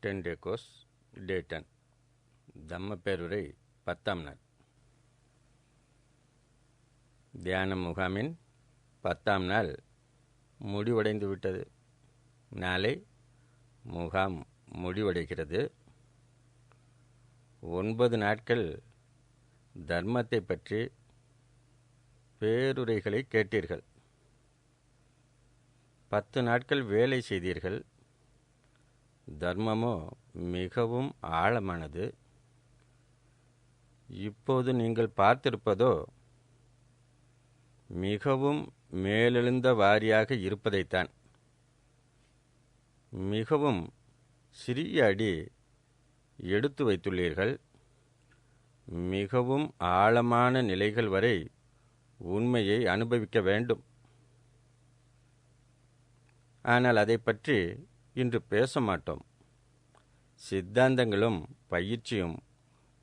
டென்டேகோஸ் டே 10 தம்ம பேருரை 10ஆம் நாள். தியான முகாமின் 10ஆம் நாள் முடிவடைந்து விட்டது. நாளை முகாம் முடிவடைகிறது. 9 நாட்கள் தர்மத்தை பற்றி பேருரைகளை கேட்டீர்கள். 10 நாட்கள் வேலை செய்தீர்கள். தர்மமோ மிகவும் ஆழமானது. இப்போது நீங்கள் பார்த்திருப்பதோ மிகவும் மேலெழுந்த வாரியாக இருப்பதைத்தான். மிகவும் சிறிய அடி எடுத்து வைத்துள்ளீர்கள். மிகவும் ஆழமான நிலைகள் வரை உண்மையை அனுபவிக்க வேண்டும். ஆனால் அதை பற்றி இன்று பேச மாட்டோம். சித்தாந்தங்களும் பயிற்சியும்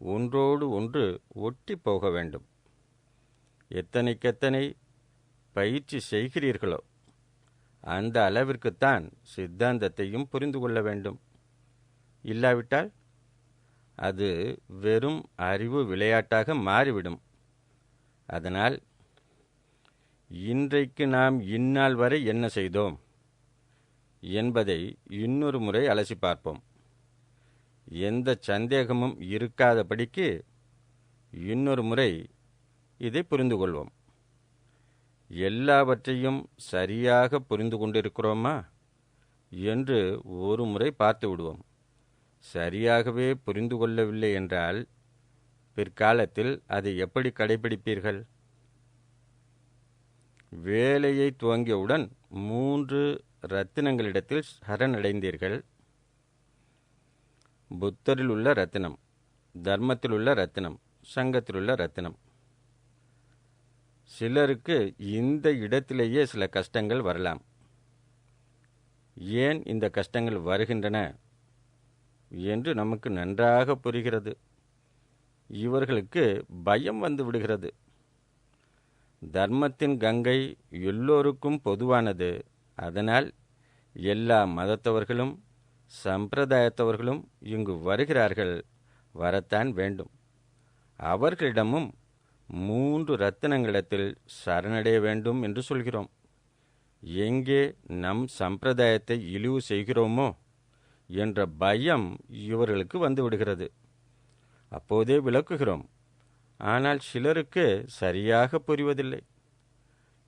ஒன்றோடு ஒன்று ஒட்டி போக வேண்டும். எத்தனைக்கெத்தனை பயிற்சி செய்கிறீர்களோ அந்த அளவிற்குத்தான் சித்தாந்தத்தையும் புரிந்து கொள்ள வேண்டும். இல்லாவிட்டால் அது வெறும் அறிவு விளையாட்டாக மாறிவிடும். அதனால் இன்றைக்கு நாம் இந்நாள் வரை என்ன செய்தோம் என்பதை இன்னொரு முறை அலசி பார்ப்போம். எந்த சந்தேகமும் இருக்காதபடிக்கு இன்னொரு முறை இதை புரிந்து கொள்வோம். எல்லாவற்றையும் சரியாக புரிந்து கொண்டிருக்கிறோமா என்று ஒரு முறை பார்த்து விடுவோம். சரியாகவே புரிந்து கொள்ளவில்லை என்றால் பிற்காலத்தில் அதை எப்படி கடைபிடிப்பீர்கள்? வேலையை துவங்கியவுடன் 3 ரத்தினங்களிடத்தில் சரணடைந்தீர்கள். புத்தரில் உள்ள ரத்தினம், தர்மத்தில் உள்ள ரத்தினம், சங்கத்தில் உள்ள ரத்தினம். சிலருக்கு இந்த இடத்திலேயே சில கஷ்டங்கள் வரலாம். ஏன் இந்த கஷ்டங்கள் வருகின்றன என்று நமக்கு நன்றாக புரிகிறது. இவர்களுக்கு பயம் வந்து விடுகிறது. தர்மத்தின் கங்கை எல்லோருக்கும் பொதுவானது. அதனால் எல்லா மதத்தவர்களும் சம்பிரதாயத்தவர்களும் இங்கு வருகிறார்கள், வரத்தான் வேண்டும். அவர்களிடமும் 3 ரத்தினங்களிடத்தில் சரணடைய வேண்டும் என்று சொல்கிறோம். எங்கே நம் சம்பிரதாயத்தை இழிவு செய்கிறோமோ என்ற பயம் இவர்களுக்கு வந்துவிடுகிறது. அப்போதே விளக்குகிறோம். ஆனால் சிலருக்கு சரியாக புரிவதில்லை.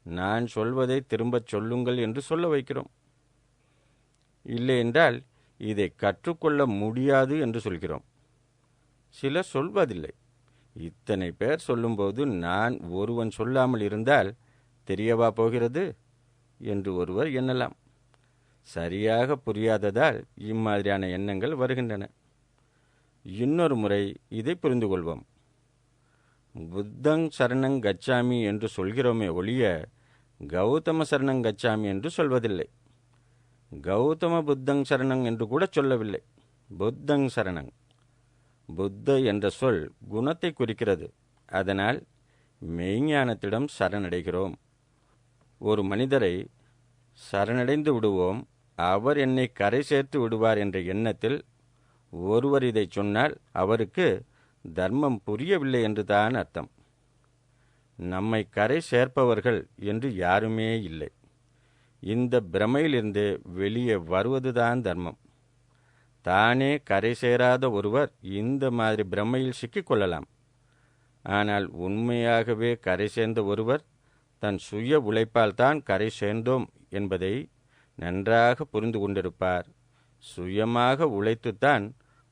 நான் சொல்வதை திரும்பச் சொல்லுங்கள் என்று சொல்ல வைக்கிறோம். இல்லையென்றால் இதை கற்றுக்கொள்ள முடியாது என்று சொல்கிறோம். சிலர் சொல்வதில்லை. இத்தனை பேர் சொல்லும்போது நான் ஒருவன் சொல்லாமல் இருந்தால் தெரியவா போகிறது என்று ஒருவர் எண்ணலாம். சரியாக புரியாததால் இம்மாதிரியான எண்ணங்கள் வருகின்றன. இன்னொரு முறை இதை புரிந்து கொள்வோம். புத்தங் சரணங் கச்சாமி என்று சொல்கிறோமே ஒழிய கௌதம சரணங் கச்சாமி என்று சொல்வதில்லை. கௌதம புத்தங் சரணங் என்று கூட சொல்லவில்லை. புத்தங் சரணங். புத்த என்ற சொல் குணத்தை குறிக்கிறது. அதனால் மெய்ஞானத்திடம் சரணடைகிறோம். ஒரு மனிதரை சரணடைந்து விடுவோம், அவர் என்னை கரை சேர்த்து விடுவார் என்ற எண்ணத்தில் ஒருவர் இதை சொன்னால் அவருக்கு தர்மம் புரியவில்லை என்று தான் அர்த்தம். நம்மை கரை சேர்ப்பவர்கள் என்று யாருமே இல்லை. இந்த பிரமையிலிருந்து வெளியே வருவதுதான் தர்மம். தானே கரை சேராத ஒருவர் இந்த மாதிரி பிரமையில் சிக்கிக்கொள்ளலாம். ஆனால் உண்மையாகவே கரை சேர்ந்த ஒருவர் தன் சுய உழைப்பால் தான் கரை சேர்ந்தோம் என்பதை நன்றாக புரிந்து கொண்டிருப்பார். சுயமாக உழைத்துத்தான்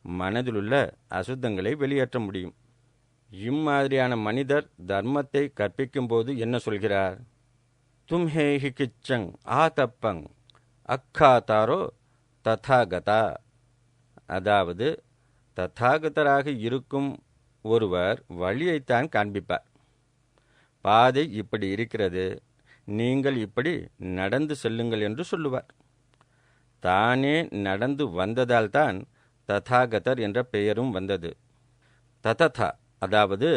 மனதிலுள்ள அசுத்தங்களை வெளியேற்ற முடியும். இம்மாதிரியான மனிதர் தர்மத்தை கற்பிக்கும்போது என்ன சொல்கிறார்? தும்ஹே ஹி கிச்சங் ஆதப்பங் அக்காதாரோ ததாகதா. அதாவது ததாகதராக இருக்கும் ஒருவர் வழியைத்தான் காண்பிப்பார். பாதை இப்படி இருக்கிறது, நீங்கள் இப்படி நடந்து செல்லுங்கள் என்று சொல்லுவார். தானே நடந்து வந்ததால் தான் ததாகதர் என்ற பெயரும் வந்தது. தததா அதாவது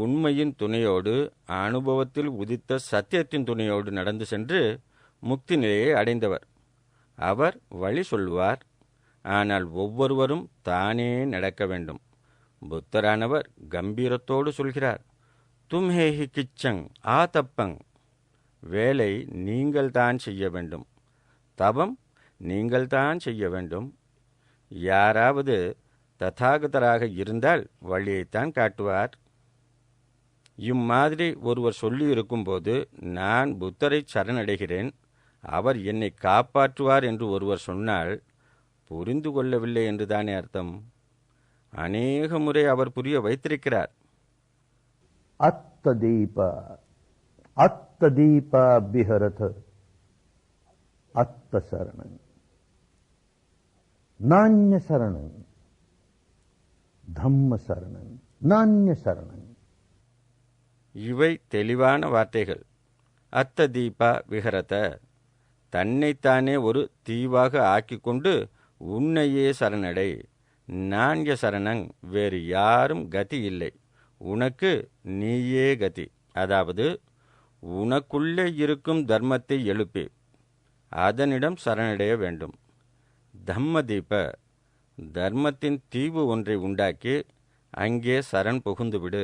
உண்மையின் துணையோடு, அனுபவத்தில் உதித்த சத்தியத்தின் துணையோடு நடந்து சென்று முக்தி நிலையை அடைந்தவர். அவர் வழி சொல்வார். ஆனால் ஒவ்வொருவரும் தானே நடக்க வேண்டும். புத்தரானவர் கம்பீரத்தோடு சொல்கிறார், தும்ஹேஹி கிச்சங் ஆ தப்பங். வேலை நீங்கள்தான் செய்ய வேண்டும், தபம் நீங்கள்தான் செய்ய வேண்டும். யாராவது ததாகதராக இருந்தால் வழியைத்தான் காட்டுவார். இம்மாதிரி ஒருவர் சொல்லியிருக்கும்போது நான் புத்தரை சரணடைகிறேன், அவர் என்னை காப்பாற்றுவார் என்று ஒருவர் சொன்னால் புரிந்து கொள்ளவில்லை என்றுதானே அர்த்தம். அநேக முறை அவர் புரிய வைத்திருக்கிறார். அத்ததீப அத்ததீப பிஹரத அத்த சரணம் நான்ய சரணம் தம்ம சரணம் நான்ய சரணம். இவை தெளிவான வார்த்தைகள். அத்த தீபா விஹரத, தன்னைத்தானே ஒரு தீவாக ஆக்கிக்கொண்டு உன்னையே சரணடை. நான்ய சரணங், வேறு யாரும் கதி இல்லை, உனக்கு நீயே கதி. அதாவது உனக்குள்ளே இருக்கும் தர்மத்தை எழுப்பி அதனிடம் சரணடைய வேண்டும். தம்ம தீப, தர்மத்தின் தீவு ஒன்றை உண்டாக்கி அங்கே சரண் புகுந்துவிடு.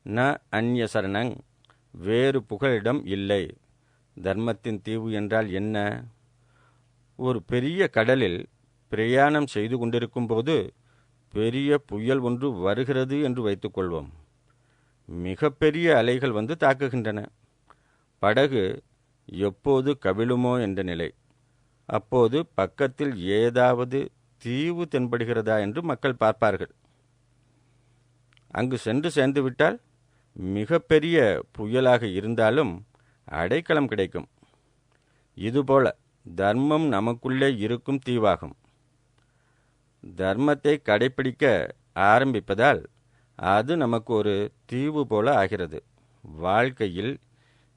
ந அந்நிய சரணங், வேறு புகலிடம் இல்லை. தர்மத்தின் தீவு என்றால் என்ன? ஒரு பெரிய கடலில் பிரயாணம் செய்து கொண்டிருக்கும் போது பெரிய புயல் ஒன்று வருகிறது என்று வைத்துக்கொள்வோம். மிகப்பெரிய அலைகள் வந்து தாக்குகின்றன. படகு எப்போது கவிழுமோ என்ற நிலை. அப்போது பக்கத்தில் ஏதாவது தீவு தென்படுகிறதா என்று மக்கள் பார்ப்பார்கள். அங்கு சென்று சேர்ந்துவிட்டால் மிகப்பெரிய புயலாக இருந்தாலும் அடைக்கலம் கிடைக்கும். இதுபோல தர்மம் நமக்குள்ளே இருக்கும் தீவாகும். தர்மத்தை கடைப்பிடிக்க ஆரம்பிப்பதால் அது நமக்கு ஒரு தீவு போல ஆகிறது. வாழ்க்கையில்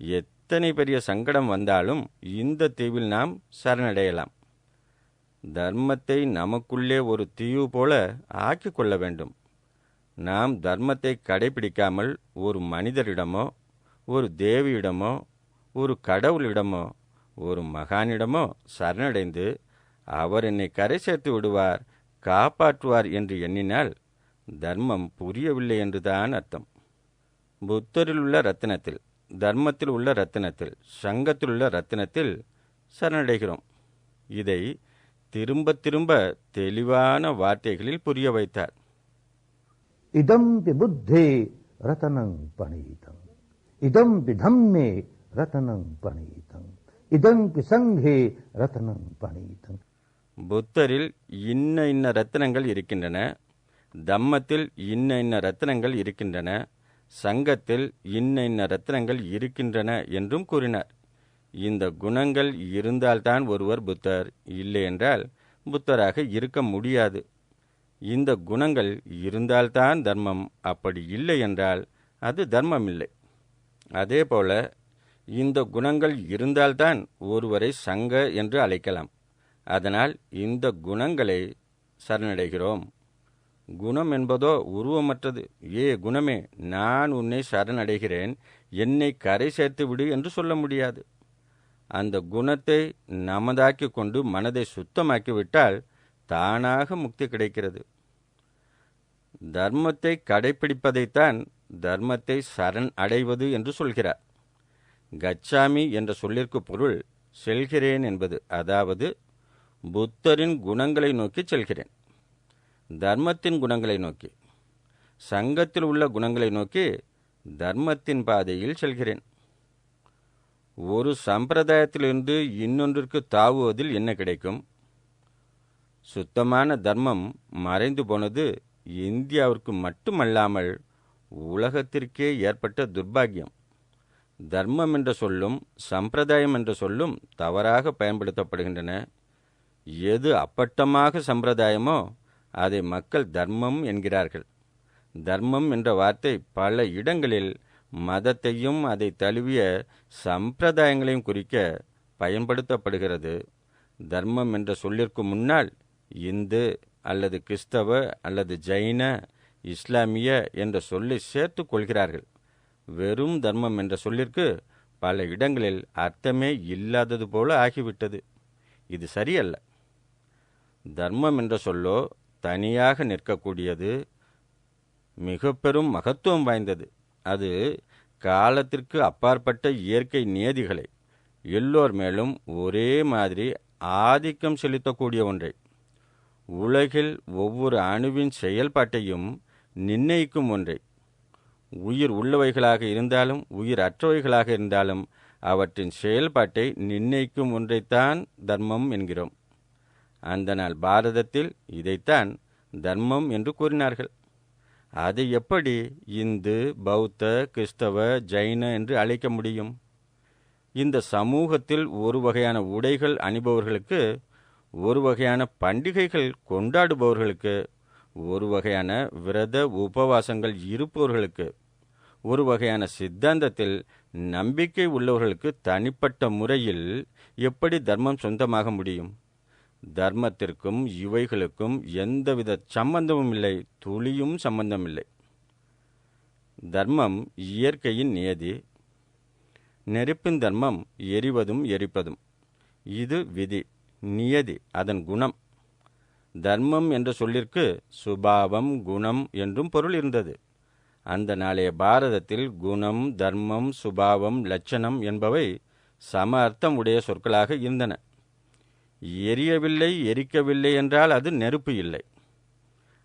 எத்தனை பெரிய சங்கடம் வந்தாலும் இந்த தீவில் நாம் சரணடையலாம். தர்மத்தை நமக்குள்ளே ஒரு தீவு போல ஆக்கிக் கொள்ள வேண்டும். நாம் தர்மத்தை கடைப்பிடிக்காமல் ஒரு மனிதரிடமோ, ஒரு தேவியிடமோ, ஒரு கடவுளிடமோ, ஒரு மகானிடமோ சரணடைந்து அவர் என்னை கரை சேர்த்து விடுவார், காப்பாற்றுவார் என்று எண்ணினால் தர்மம் புரியவில்லை என்றுதான் அர்த்தம். புத்தரில் உள்ள ரத்தினத்தில், தர்மத்தில் உள்ள ரத்தினத்தில், சங்கத்தில் உள்ள ரத்தினத்தில் சரணடைகிறோம். இதை திரும்ப திரும்ப தெளிவான வார்த்தைகளில் புரிய வைத்தார். இதம்பி புத்தே ரதனங் பணீதம், இதம்பி தம்மே ரதனங் பணீதம், இதம்பி சங்கே ரதனங் பணீதம். புத்தரில் இன்ன இன்ன ரத்தினங்கள் இருக்கின்றன, தம்மத்தில் இன்ன இன்ன ரத்தினங்கள் இருக்கின்றன, சங்கத்தில் இன்ன இன்ன ரத்தினங்கள் இருக்கின்றன என்றும் கூறினார். இந்த குணங்கள் இருந்தால்தான் ஒருவர் புத்தர், இல்லை என்றால் புத்தராக இருக்க முடியாது. இந்த குணங்கள் இருந்தால்தான் தர்மம், அப்படி இல்லை என்றால் அது தர்மம் இல்லை. அதேபோல இந்த குணங்கள் இருந்தால்தான் ஒருவரை சங்க என்று அழைக்கலாம். அதனால் இந்த குணங்களை சரணடைகிறோம். குணம் என்பதோ உருவமற்றது. ஏ குணமே, நான் உன்னை சரணடைகிறேன், என்னை கரை சேர்த்து விடு என்று சொல்ல முடியாது. அந்த குணத்தை நமதாக்கி கொண்டு மனதை சுத்தமாக்கிவிட்டால் தானாக முக்தி கிடைக்கிறது. தர்மத்தை கடைப்பிடிப்பதைத்தான் தர்மத்தை சரண் அடைவது என்று சொல்கிறார். கச்சாமி என்ற சொல்லிற்கு பொருள் செல்கிறேன் என்பது. அதாவது புத்தரின் குணங்களை நோக்கி செல்கிறேன். தர்மத்தின் குணங்களை நோக்கி, சங்கத்தில் உள்ள குணங்களை நோக்கி தர்மத்தின் பாதையில் செல்கிறேன். ஒரு சம்பிரதாயத்திலிருந்து இன்னொன்றிற்கு தாவுவதில் என்ன கிடைக்கும்? சுத்தமான தர்மம் மறைந்து போனது இந்தியாவிற்கு மட்டுமல்லாமல் உலகத்திற்கே ஏற்பட்ட துர்பாக்கியம். தர்மம் என்ற சொல்லும் சம்பிரதாயம் என்ற சொல்லும் தவறாக பயன்படுத்தப்படுகின்றன. எது அப்பட்டமாக சம்பிரதாயமோ அதை மக்கள் தர்மம் என்கிறார்கள். தர்மம் என்ற வார்த்தை பல இடங்களில் மதத்தையும் அதை தழுவிய சம்பிரதாயங்களையும் குறிக்க பயன்படுத்தப்படுகிறது. தர்மம் என்ற சொல்லிற்கு முன்னால் இந்து அல்லது கிறிஸ்தவ அல்லது ஜைன, இஸ்லாமிய என்ற சொல்லை சேர்த்து கொள்கிறார்கள். வெறும் தர்மம் என்ற சொல்லிற்கு பல இடங்களில் அர்த்தமே இல்லாதது போல ஆகிவிட்டது. இது சரியல்ல. தர்மம் என்ற சொல்லோ தனியாக நிற்கக்கூடியது, மிக பெரும் மகத்துவம் வாய்ந்தது. அது காலத்திற்கு அப்பாற்பட்ட இயற்கை நியதிகளை எல்லோர் மேலும் ஒரே மாதிரி ஆதிக்கம் செலுத்தக்கூடிய ஒன்றை, உலகில் ஒவ்வொரு அணுவின் செயல்பாட்டையும் நிர்ணயிக்கும் ஒன்றை, உயிர் உள்ளவைகளாக இருந்தாலும் உயிர் அற்றவைகளாக இருந்தாலும் அவற்றின் செயல்பாட்டை நிர்ணயிக்கும் ஒன்றைத்தான் தர்மம் என்கிறோம். அந்த நாள் பாரதத்தில் இதைத்தான் தர்மம் என்று கூறினார்கள். அதை எப்படி இந்து, பௌத்த, கிறிஸ்தவ, ஜைன என்று அழைக்க முடியும்? இந்த சமூகத்தில் ஒரு வகையான உடைகள் அணிபவர்களுக்கு, ஒரு வகையான பண்டிகைகள் கொண்டாடுபவர்களுக்கு, ஒரு வகையான விரத உபவாசங்கள் இருப்பவர்களுக்கு, ஒரு வகையான சித்தாந்தத்தில் நம்பிக்கை உள்ளவர்களுக்கு தனிப்பட்ட முறையில் எப்படி தர்மம் சொந்தமாக முடியும்? தர்மத்திற்கும் இவைகளுக்கும் எந்தவித சம்பந்தமும் இல்லை, துளியும் சம்பந்தமில்லை. தர்மம் இயற்கையின் நியதி. நெருப்பின் தர்மம் எரிவதும் எரிப்பதும். இது விதி, நியதி, அதன் குணம். தர்மம் என்ற சொல்லிற்கு சுபாவம், குணம் என்றும் பொருள் இருந்தது. அந்த நாளைய பாரதத்தில் குணம், தர்மம், சுபாவம், லட்சணம் என்பவை சம அர்த்தம் உடைய சொற்களாக இருந்தன. எரியவில்லை, எரிக்கவில்லை என்றால் அது நெருப்பு இல்லை.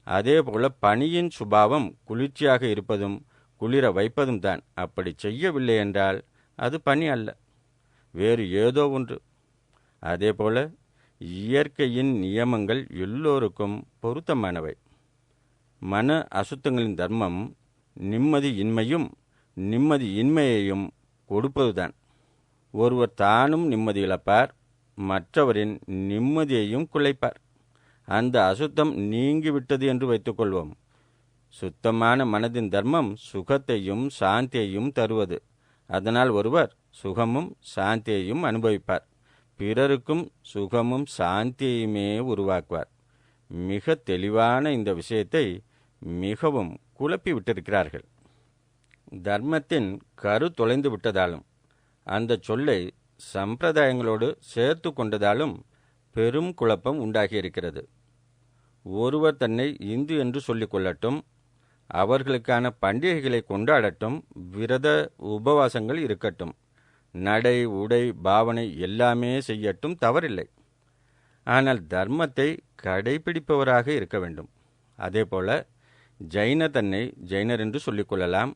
அதேபோல பனியின் சுபாவம் குளிர்ச்சியாக இருப்பதும் குளிர வைப்பதும் தான். அப்படி செய்யவில்லை என்றால் அது பனி அல்ல, வேறு ஏதோ ஒன்று. அதேபோல இயற்கையின் நியமங்கள் எல்லோருக்கும் பொருத்தமானவை. மன அசுத்தங்களின் தர்மம் நிம்மதி இன்மையும் நிம்மதி இன்மையையும் கொடுப்பதுதான். ஒருவர் தானும் நிம்மதி இழப்பார், மற்றவரின் நிம்மதியையும் குலைப்பார். அந்த அசுத்தம் நீங்கிவிட்டது என்று வைத்துக்கொள்வோம். சுத்தமான மனதின் தர்மம் சுகத்தையும் சாந்தியையும் தருவது. அதனால் ஒருவர் சுகமும் சாந்தியையும் அனுபவிப்பார், பிறருக்கும் சுகமும் சாந்தியையுமே உருவாக்குவார். மிக தெளிவான இந்த விஷயத்தை மிகவும் குழப்பி விட்டிருக்கிறார்கள். தர்மத்தின் கரு தொலைந்து விட்டதாலும் அந்த சொல்லை சம்பிரதாயங்களோடு சேர்த்து கொண்டதாலும் பெரும் குழப்பம் உண்டாகியிருக்கிறது. ஒருவர் தன்னை இந்து என்று சொல்லிக் கொள்ளட்டும், அவர்களுக்கான பண்டிகைகளை கொண்டாடட்டும், விரத உபவாசங்கள் இருக்கட்டும், நடை, உடை, பாவனை எல்லாமே செய்யட்டும், தவறில்லை. ஆனால் தர்மத்தை கடைபிடிப்பவராக இருக்க வேண்டும். அதேபோல ஜைனர் தன்னை ஜைனர் என்று சொல்லிக்கொள்ளலாம்,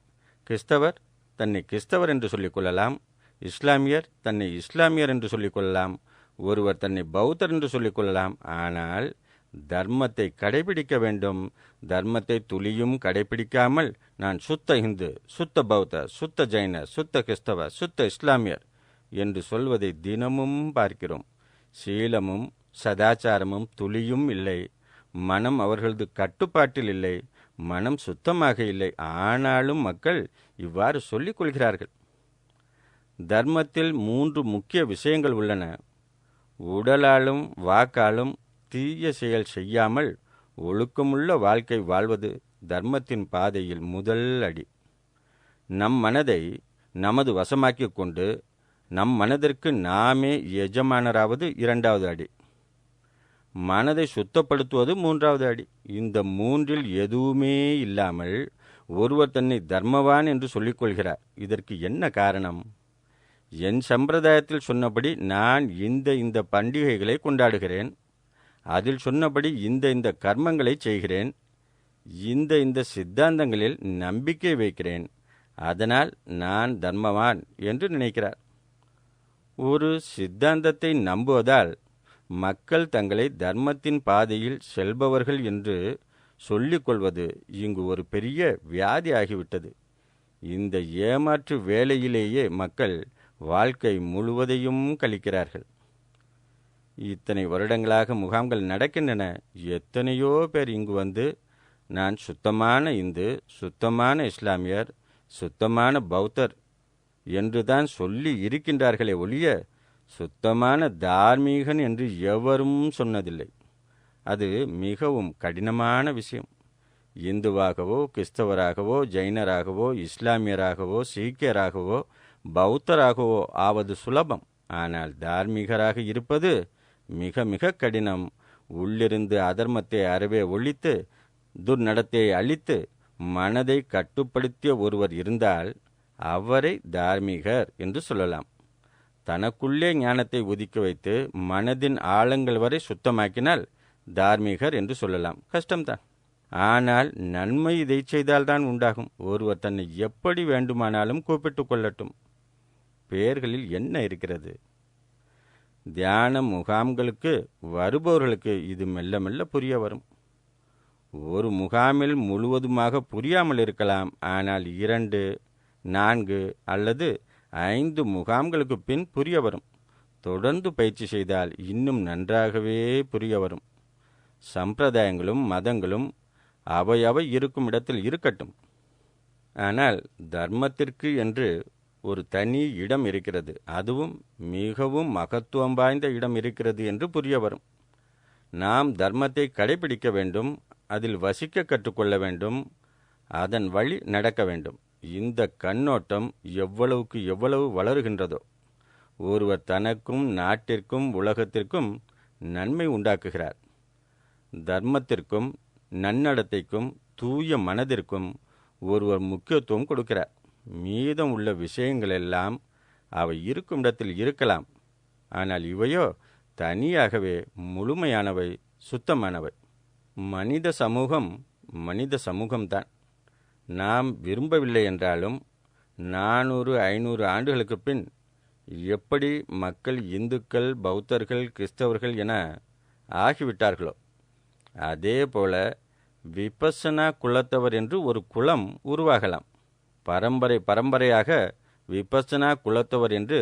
கிறிஸ்தவர் தன்னை கிறிஸ்தவர் என்று சொல்லிக்கொள்ளலாம், இஸ்லாமியர் தன்னை இஸ்லாமியர் என்று சொல்லிக்கொள்ளலாம், ஒருவர் தன்னை பௌத்தர் என்று சொல்லிக்கொள்ளலாம். ஆனால் தர்மத்தை கடைபிடிக்க வேண்டும். தர்மத்தை துளியும் கடைபிடிக்காமல் நான் சுத்த இந்து, சுத்த பௌத்த, சுத்த ஜைனர், சுத்த கிறிஸ்தவ, சுத்த இஸ்லாமியர் என்று சொல்வதை தினமும் பார்க்கிறோம். சீலமும் சதாச்சாரமும் துளியும் இல்லை. மனம் அவர்களது கட்டுப்பாட்டில் இல்லை, மனம் சுத்தமாக இல்லை. ஆனாலும் மக்கள் இவ்வாறு சொல்லிக் கொள்கிறார்கள். தர்மத்தில் 3 முக்கிய விஷயங்கள் உள்ளன. உடலாலும் வாக்காலும் தீய செயல் செய்யாமல் ஒழுக்கமுள்ள வாழ்க்கை வாழ்வது தர்மத்தின் பாதையில் முதல் அடி. நம் மனதை நமது வசமாக்கிக் கொண்டு நம் மனதிற்கு நாமே எஜமானராவது 2வது அடி. மனதை சுத்தப்படுத்துவது 3வது அடி. இந்த 3இல் எதுவுமே இல்லாமல் ஒருவர் தன்னை தர்மவான் என்று சொல்லிக்கொள்கிறார். இதற்கு என்ன காரணம்? என் சம்பிரதாயத்தில் சொன்னபடி நான் இந்த பண்டிகைகளை கொண்டாடுகிறேன், அதில் சொன்னபடி இந்த கர்மங்களை செய்கிறேன், இந்த சித்தாந்தங்களில் நம்பிக்கை வைக்கிறேன், அதனால் நான் தர்மவான் என்று நினைக்கிறார். ஒரு சித்தாந்தத்தை நம்புவதால் மக்கள் தங்களை தர்மத்தின் பாதையில் செல்பவர்கள் என்று சொல்லிக்கொள்வது இங்கு ஒரு பெரிய வியாதி ஆகிவிட்டது. இந்த ஏமாற்று வேலையிலேயே மக்கள் வாழ்க்கை முழுவதையும் கழிக்கிறார்கள். இத்தனை வருடங்களாக முகாம்கள் நடக்கின்றன. எத்தனையோ பேர் இங்கு வந்து நான் சுத்தமான இந்து, சுத்தமான இஸ்லாமியர், சுத்தமான பௌத்தர் என்றுதான் சொல்லி இருக்கின்றார்களே ஒழிய சுத்தமான தார்மீகன் என்று எவரும் சொன்னதில்லை. அது மிகவும் கடினமான விஷயம். இந்துவாகவோ கிறிஸ்தவராகவோ ஜைனராகவோ இஸ்லாமியராகவோ சீக்கியராகவோ பௌத்தராகவோ ஆவது சுலபம். ஆனால் தார்மீகராக இருப்பது மிக மிக கடினம். உள்ளிருந்து அதர்மத்தை அறவே ஒழித்து துர்நடத்தையை அழித்து மனதை கட்டுப்படுத்திய ஒருவர் இருந்தால் அவரை தார்மீகர் என்று சொல்லலாம். தனக்குள்ளே ஞானத்தை ஒதுக்கி வைத்து மனதின் ஆழங்கள் வரை சுத்தமாக்கினால் தார்மீகர் என்று சொல்லலாம். கஷ்டம்தான். ஆனால் நன்மை இதை செய்தால்தான் உண்டாகும். ஒருவர் தன்னை எப்படி வேண்டுமானாலும் கூப்பிட்டு கொள்ளட்டும். பெயர்களில் என்ன இருக்கிறது? தியான முகாம்களுக்கு வருபவர்களுக்கு இது மெல்ல மெல்ல புரிய வரும். ஒரு முகாமில் முழுவதுமாக புரியாமல் இருக்கலாம். ஆனால் 2, 4 அல்லது 5 முகாம்களுக்கு பின் புரிய வரும். தொடர்ந்து பயிற்சி செய்தால் இன்னும் நன்றாகவே புரிய வரும். சம்பிரதாயங்களும் மதங்களும் அவை இருக்கும் இடத்தில் இருக்கட்டும். ஆனால் தர்மத்திற்கு என்று ஒரு தனி இடம் இருக்கிறது. அதுவும் மிகவும் மகத்துவம் வாய்ந்த இடம் இருக்கிறது என்று புரிய வரும். நாம் தர்மத்தை கடைபிடிக்க வேண்டும். அதில் வசிக்க கற்றுக்கொள்ள வேண்டும். அதன் வழி நடக்க வேண்டும். இந்த கண்ணோட்டம் எவ்வளவுக்கு எவ்வளவு வளருகின்றதோ ஒருவர் தனக்கும் நாட்டிற்கும் உலகத்திற்கும் நன்மை உண்டாக்குகிறார். தர்மத்திற்கும் நன்னடத்தைக்கும் தூய மனதிற்கும் ஒருவர் முக்கியத்துவம் கொடுக்கிறார். மீதம் உள்ள விஷயங்களெல்லாம் அவை இருக்கும் இடத்தில் இருக்கலாம். ஆனால் இவையோ தனியாகவே முழுமையானவை, சுத்தமானவை. மனித சமூகம்தான். நாம் விரும்பவில்லை என்றாலும் 400-500 ஆண்டுகளுக்கு பின் எப்படி மக்கள் இந்துக்கள், பௌத்தர்கள், கிறிஸ்தவர்கள் என ஆகிவிட்டார்களோ அதே போல விபஸ்ஸனா குலத்தவர் என்று ஒரு குலம் உருவாகலாம். பரம்பரையாக விபஸ்ஸனா குலத்தவர் என்று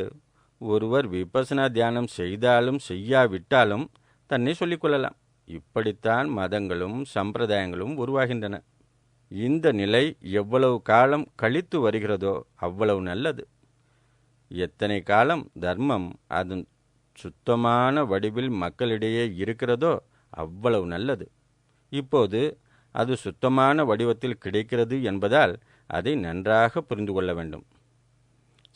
ஒருவர் விபஸ்ஸனா தியானம் செய்தாலும் செய்யாவிட்டாலும் தன்னை சொல்லிக்கொள்ளலாம். இப்படித்தான் மதங்களும் சம்பிரதாயங்களும் உருவாகின்றன. இந்த நிலை எவ்வளவு காலம் கழித்து வருகிறதோ அவ்வளவு நல்லது. எத்தனை காலம் தர்மம் அதன் சுத்தமான வடிவில் மக்களிடையே இருக்கிறதோ அவ்வளவு நல்லது. இப்போது அது சுத்தமான வடிவத்தில் கிடைக்கிறது என்பதால் அதை நன்றாக புரிந்து கொள்ள வேண்டும்.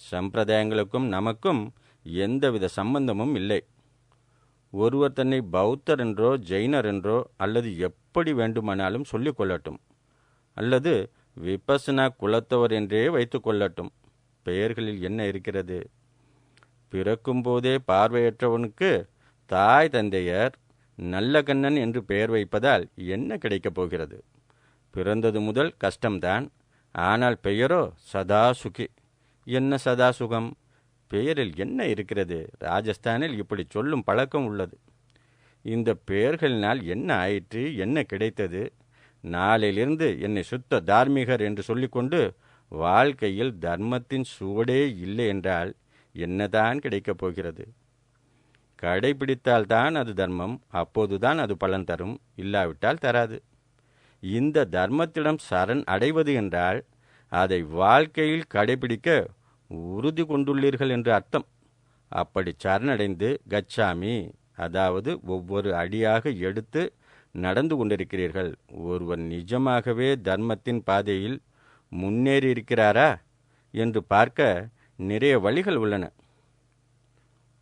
சம்பிரதாயங்களுக்கும் நமக்கும் எந்தவித சம்பந்தமும் இல்லை. ஒருவர் தன்னை பௌத்தர் என்றோ ஜெயினர் என்றோ அல்லது எப்படி வேண்டுமானாலும் சொல்லிக் கொள்ளட்டும். அல்லது விபஸ்ஸனா குலத்தவர் என்றே வைத்து கொள்ளட்டும். பெயர்களில் என்ன இருக்கிறது? பிறக்கும்போதே பார்வையற்றவனுக்கு தாய் தந்தையர் நல்ல கண்ணன் என்று பெயர் வைப்பதால் என்ன கிடைக்கப் போகிறது? பிறந்தது முதல் கஷ்டம்தான். ஆனால் பெயரோ சதா சுகி. என்ன சதா சுகம்? பெயரில் என்ன இருக்கிறது? ராஜஸ்தானில் இப்படி சொல்லும் பழக்கம் உள்ளது. இந்த பெயர்களினால் என்ன ஆயிற்று? என்ன கிடைத்தது? நாளிலிருந்து என்னை சுத்த தார்மீகர் என்று சொல்லிக்கொண்டு வாழ்க்கையில் தர்மத்தின் சுவடே இல்லை என்றால் என்னதான் கிடைக்கப் போகிறது? கடைபிடித்தால்தான் அது தர்மம். அப்போதுதான் அது பலன் தரும். இல்லாவிட்டால் தராது. இந்த தர்மத்திடம் சரண் அடைவது என்றால் அதை வாழ்க்கையில் கடைபிடிக்க உறுதி கொண்டுள்ளீர்கள் என்று அர்த்தம். அப்படி சரணடைந்து கச்சாமி, அதாவது ஒவ்வொரு அடியாக எடுத்து நடந்து கொண்டிருக்கிறீர்கள். ஒருவர் நிஜமாகவே தர்மத்தின் பாதையில் முன்னேறி இருக்கிறாரா என்று பார்க்க நிறைய வழிகள் உள்ளன.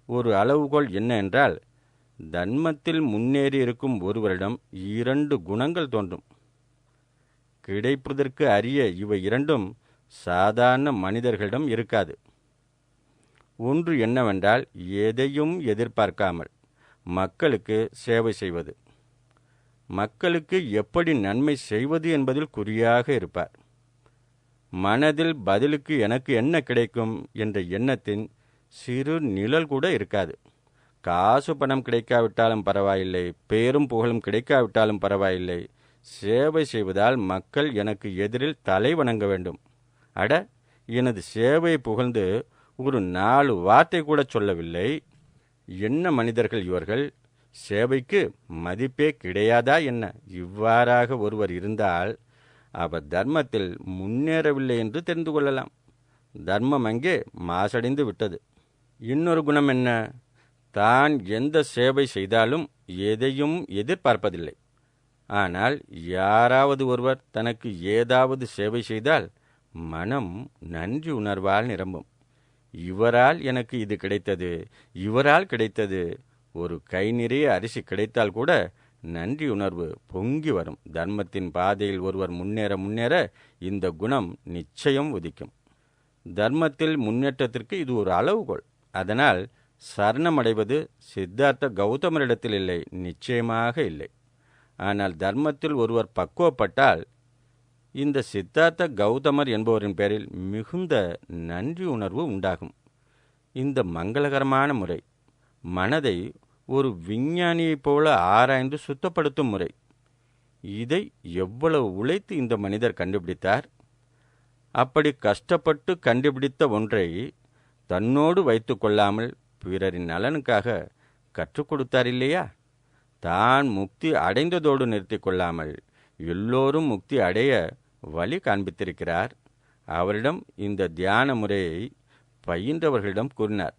ஒரு அளவுகோல் என்ன என்றால், தர்மத்தில் முன்னேறி இருக்கும் ஒருவரிடம் 2 குணங்கள் தோன்றும். கிடைப்பதற்கு அரிய இவை 2ம் சாதாரண மனிதர்களிடம் இருக்காது. ஒன்று என்னவென்றால், எதையும் எதிர்பார்க்காமல் மக்களுக்கு சேவை செய்வது. மக்களுக்கு எப்படி நன்மை செய்வது என்பதில் குறியாக இருப்பார். மனதில் பதிலுக்கு எனக்கு என்ன கிடைக்கும் என்ற எண்ணத்தின் சிறு நிழல் கூட இருக்காது. காசு பணம் கிடைக்காவிட்டாலும் பரவாயில்லை, பேரும் புகழும் கிடைக்காவிட்டாலும் பரவாயில்லை, சேவை செய்வதால் மக்கள் எனக்கு எதிரில் தலை வணங்க வேண்டும். அட, எனது சேவையை புகழ்ந்து ஒரு 4 வார்த்தை கூட சொல்லவில்லை. என்ன மனிதர்கள் இவர்கள்? சேவைக்கு மதிப்பே கிடையாதா என்ன? இவ்வாறாக ஒருவர் இருந்தால் அவர் தர்மத்தில் முன்னேறவில்லை என்று தெரிந்து கொள்ளலாம். தர்மம் அங்கே மாசடைந்து விட்டது. இன்னொரு குணம் என்ன? தான் எந்த சேவை செய்தாலும் எதையும் எதிர்பார்ப்பதில்லை. ஆனால் யாராவது ஒருவர் தனக்கு ஏதாவது சேவை செய்தால் மனம் நன்றி உணர்வால் நிரம்பும். இவரால் எனக்கு இது கிடைத்தது, இவரால் கிடைத்தது, ஒரு கை நிறைய அரிசி கிடைத்தால் கூட நன்றியுணர்வு பொங்கி வரும். தர்மத்தின் பாதையில் ஒருவர் முன்னேற முன்னேற இந்த குணம் நிச்சயம் உதிக்கும். தர்மத்தில் முன்னேற்றத்திற்கு இது ஒரு அளவுகோல். அதனால் சரணமடைவது சித்தார்த்த கௌதமரிடத்தில் இல்லை, நிச்சயமாக இல்லை. ஆனால் தர்மத்தில் ஒருவர் பக்குவப்பட்டால் இந்த சித்தார்த்த கௌதமர் என்பவரின் பேரில் மிகுந்த நன்றி உணர்வு உண்டாகும். இந்த மங்களகரமான முறை மனதை ஒரு விஞ்ஞானியைப் போல ஆராய்ந்து சுத்தப்படுத்தும் முறை. இதை எவ்வளவு உழைத்து இந்த மனிதர் கண்டுபிடித்தார். அப்படி கஷ்டப்பட்டு கண்டுபிடித்த ஒன்றை தன்னோடு வைத்து கொள்ளாமல் பிறரின் நலனுக்காக கற்றுக் கொடுத்தார் இல்லையா? தான் முக்தி அடைந்ததோடு நிறுத்தி கொள்ளாமல் எல்லோரும் முக்தி அடைய வழி காண்பித்திருக்கிறார். அவரிடம் இந்த தியான முறையை பயின்றவர்களிடம் கூறினார்.